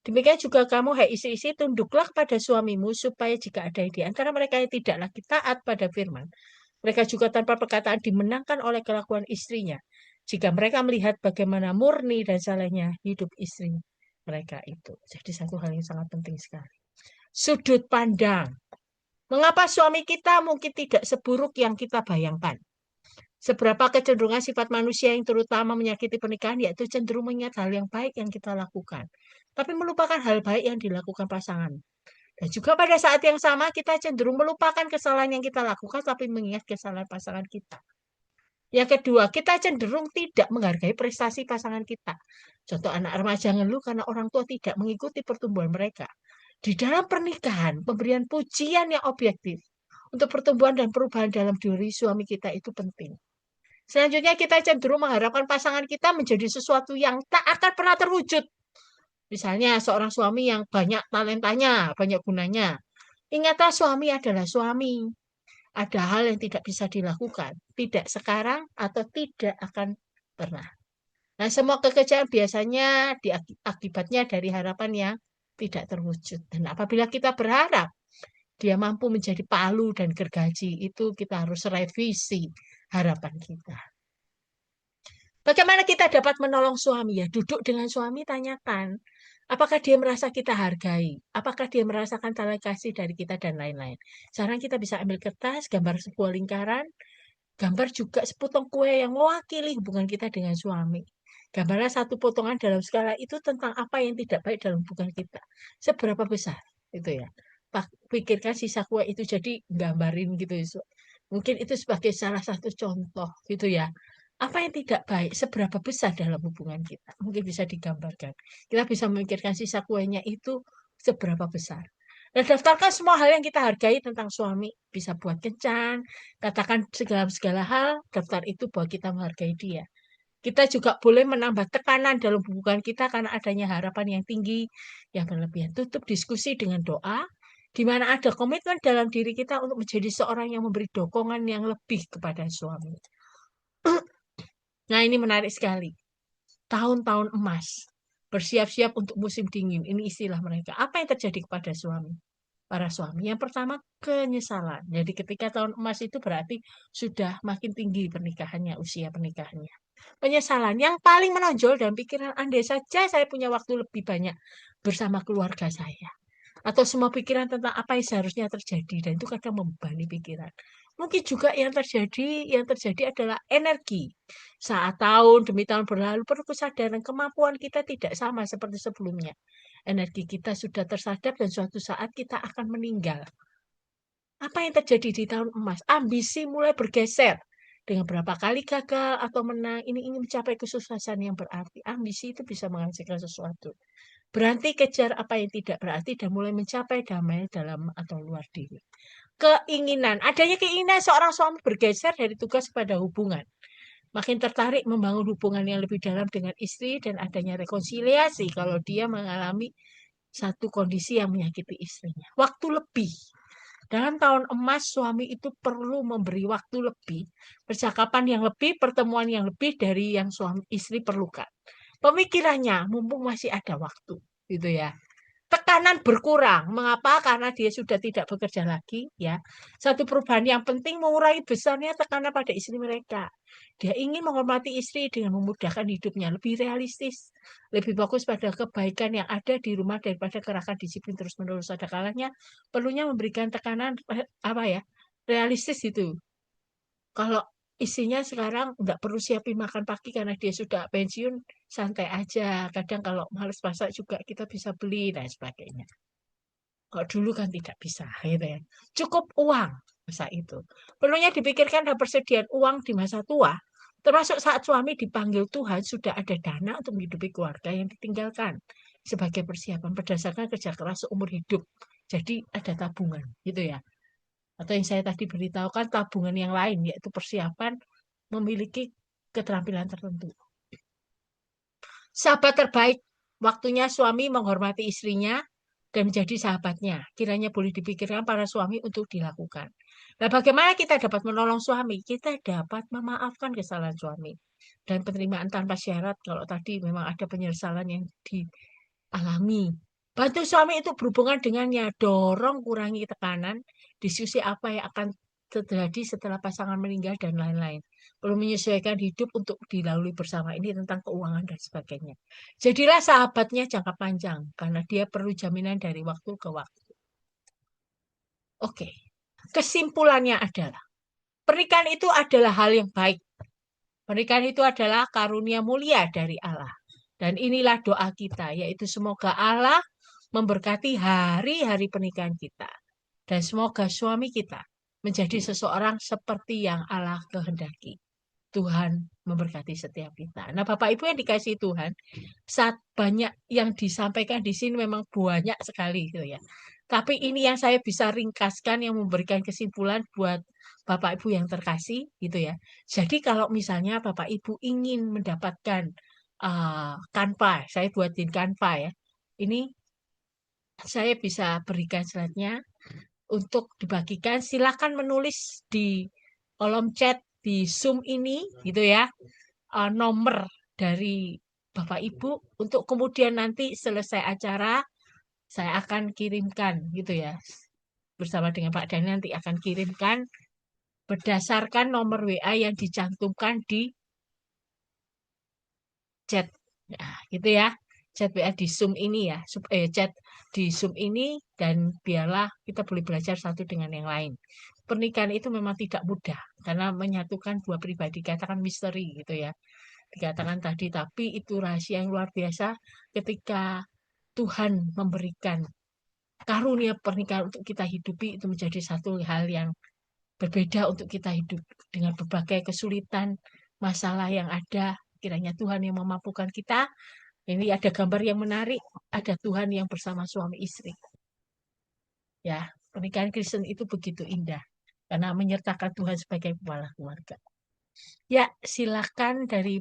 Demikian juga kamu, hai istri-istri, tunduklah kepada suamimu, supaya jika ada di antara mereka yang tidak lagi taat pada firman, mereka juga tanpa perkataan dimenangkan oleh kelakuan istrinya. Jika mereka melihat bagaimana murni dan salehnya hidup istri mereka itu. Jadi satu hal yang sangat penting sekali. Sudut pandang. Mengapa suami kita mungkin tidak seburuk yang kita bayangkan? Seberapa kecenderungan sifat manusia yang terutama menyakiti pernikahan, yaitu cenderung mengingat hal yang baik yang kita lakukan, tapi melupakan hal baik yang dilakukan pasangan. Dan juga pada saat yang sama kita cenderung melupakan kesalahan yang kita lakukan, tapi mengingat kesalahan pasangan kita. Yang kedua, kita cenderung tidak menghargai prestasi pasangan kita. Contoh, anak remaja ngeluh karena orang tua tidak mengikuti pertumbuhan mereka. Di dalam pernikahan, pemberian pujian yang objektif untuk pertumbuhan dan perubahan dalam diri suami kita itu penting. Selanjutnya, kita cenderung mengharapkan pasangan kita menjadi sesuatu yang tak akan pernah terwujud. Misalnya, seorang suami yang banyak talentanya, banyak gunanya. Ingatlah, suami adalah suami. Ada hal yang tidak bisa dilakukan, tidak sekarang atau tidak akan pernah. Nah, semua kekecewaan biasanya akibatnya dari harapan yang tidak terwujud. Dan apabila kita berharap dia mampu menjadi palu dan gergaji, itu kita harus revisi harapan kita. Bagaimana kita dapat menolong suami? Ya, duduk dengan suami, tanyakan. Apakah dia merasa kita hargai? Apakah dia merasakan tali kasih dari kita dan lain-lain. Sekarang kita bisa ambil kertas, gambar sebuah lingkaran, gambar juga sepotong kue yang mewakili hubungan kita dengan suami. Gambarnya satu potongan dalam skala itu tentang apa yang tidak baik dalam hubungan kita. Seberapa besar itu ya. Pikirkan sisa kue itu jadi gambarin gitu. Mungkin itu sebagai salah satu contoh gitu ya. Apa yang tidak baik, seberapa besar dalam hubungan kita. Mungkin bisa digambarkan. Kita bisa memikirkan sisa kuenya itu seberapa besar. Dan daftarkan semua hal yang kita hargai tentang suami. Bisa buat kencan, katakan segala hal, daftar itu bahwa kita menghargai dia. Kita juga boleh menambah tekanan dalam hubungan kita karena adanya harapan yang tinggi, yang berlebihan. Tutup diskusi dengan doa, di mana ada komitmen dalam diri kita untuk menjadi seorang yang memberi dukungan yang lebih kepada suami. Nah, ini menarik sekali. Tahun-tahun emas. Bersiap-siap untuk musim dingin. Ini istilah mereka. Apa yang terjadi kepada suami? Para suami. Yang pertama, penyesalan. Jadi ketika tahun emas itu berarti sudah makin tinggi pernikahannya, usia pernikahannya. Penyesalan yang paling menonjol dalam pikiran, andai saja saya punya waktu lebih banyak bersama keluarga saya. Atau semua pikiran tentang apa yang seharusnya terjadi. Dan itu kadang membebani pikiran. Mungkin juga yang terjadi adalah energi. Saat tahun demi tahun berlalu, perlu kesadaran kemampuan kita tidak sama seperti sebelumnya. Energi kita sudah tersadap dan suatu saat kita akan meninggal. Apa yang terjadi di tahun emas? Ambisi mulai bergeser. Dengan berapa kali gagal atau menang, ini ingin mencapai kesuksesan yang berarti. Ambisi itu bisa menghasilkan sesuatu. Berhenti kejar apa yang tidak berarti dan mulai mencapai damai dalam atau luar diri. Keinginan. Adanya keinginan seorang suami bergeser dari tugas pada hubungan. Makin tertarik membangun hubungan yang lebih dalam dengan istri dan adanya rekonsiliasi kalau dia mengalami satu kondisi yang menyakiti istrinya. Waktu lebih. Dalam tahun emas, suami itu perlu memberi waktu lebih, percakapan yang lebih, pertemuan yang lebih dari yang suami istri perlukan. Pemikirannya, mumpung masih ada waktu, gitu ya. Tekanan berkurang. Mengapa? Karena dia sudah tidak bekerja lagi, ya. Satu perubahan yang penting mengurangi besarnya tekanan pada istri mereka. Dia ingin menghormati istri dengan memudahkan hidupnya, lebih realistis, lebih fokus pada kebaikan yang ada di rumah daripada kerahkan disiplin terus-menerus. Ada kalanya perlunya memberikan tekanan apa ya? Realistis itu. Kalau istrinya sekarang nggak perlu siapin makan pagi karena dia sudah pensiun, santai aja. Kadang kalau males masak juga kita bisa beli dan sebagainya. Kalau dulu kan tidak bisa, gitu ya. Cukup uang. masa itu. Perlunya dipikirkan ada persediaan uang di masa tua, termasuk saat suami dipanggil Tuhan sudah ada dana untuk menghidupi keluarga yang ditinggalkan sebagai persiapan berdasarkan kerja keras seumur hidup. Jadi ada tabungan, gitu ya. Atau yang saya tadi beritahukan tabungan yang lain, yaitu persiapan memiliki keterampilan tertentu. Sahabat terbaik, waktunya suami menghormati istrinya dan menjadi sahabatnya. Kiranya boleh dipikirkan para suami untuk dilakukan. Nah, bagaimana kita dapat menolong suami? Kita dapat memaafkan kesalahan suami. Dan penerimaan tanpa syarat kalau tadi memang ada penyesalan yang dialami. Bantu suami itu berhubungan dengannya, dorong kurangi tekanan, diskusi apa yang akan terjadi setelah pasangan meninggal dan lain-lain. Perlu menyesuaikan hidup untuk dilalui bersama ini tentang keuangan dan sebagainya. Jadilah sahabatnya jangka panjang karena dia perlu jaminan dari waktu ke waktu. Oke, kesimpulannya adalah pernikahan itu adalah hal yang baik. Pernikahan itu adalah karunia mulia dari Allah. Dan inilah doa kita, yaitu semoga Allah memberkati hari-hari pernikahan kita. Dan semoga suami kita menjadi seseorang seperti yang Allah kehendaki. Tuhan memberkati setiap kita. Nah, Bapak Ibu yang dikasihi Tuhan, saat banyak yang disampaikan di sini memang banyak sekali gitu ya. Tapi ini yang saya bisa ringkaskan yang memberikan kesimpulan buat Bapak Ibu yang terkasih gitu ya. Jadi kalau misalnya Bapak Ibu ingin mendapatkan Canva, saya buatin Canva ya. Ini saya bisa berikan slide-nya untuk dibagikan. Silakan menulis di kolom chat di Zoom ini gitu ya, nomor dari Bapak Ibu untuk kemudian nanti selesai acara saya akan kirimkan gitu ya. Bersama dengan Pak Dani nanti akan kirimkan berdasarkan nomor WA yang dicantumkan di chat. Nah, gitu ya. Chat WA di Zoom ini ya, chat di Zoom ini dan biarlah kita boleh belajar satu dengan yang lain. Pernikahan itu memang tidak mudah karena menyatukan dua pribadi, katakan misteri gitu ya. Dikatakan tadi, tapi itu rahasia yang luar biasa ketika Tuhan memberikan karunia pernikahan untuk kita hidupi itu menjadi satu hal yang berbeda untuk kita hidup dengan berbagai kesulitan, masalah yang ada. Kiranya Tuhan yang memampukan kita. Ini ada gambar yang menarik, ada Tuhan yang bersama suami istri. Ya, pernikahan Kristen itu begitu indah karena menyertakan Tuhan sebagai kepala keluarga. Ya, silakan dari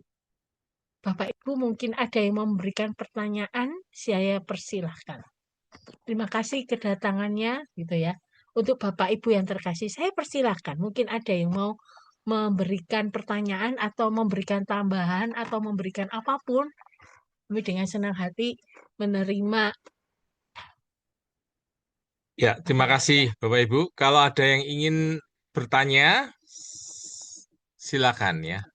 Bapak Ibu mungkin ada yang memberikan pertanyaan, saya persilahkan. Terima kasih kedatangannya gitu ya. Untuk Bapak Ibu yang terkasih, saya persilahkan. Mungkin ada yang mau memberikan pertanyaan atau memberikan tambahan atau memberikan apapun. Kami dengan senang hati menerima. Ya, terima kasih Bapak Ibu. Kalau ada yang ingin bertanya, silakan ya.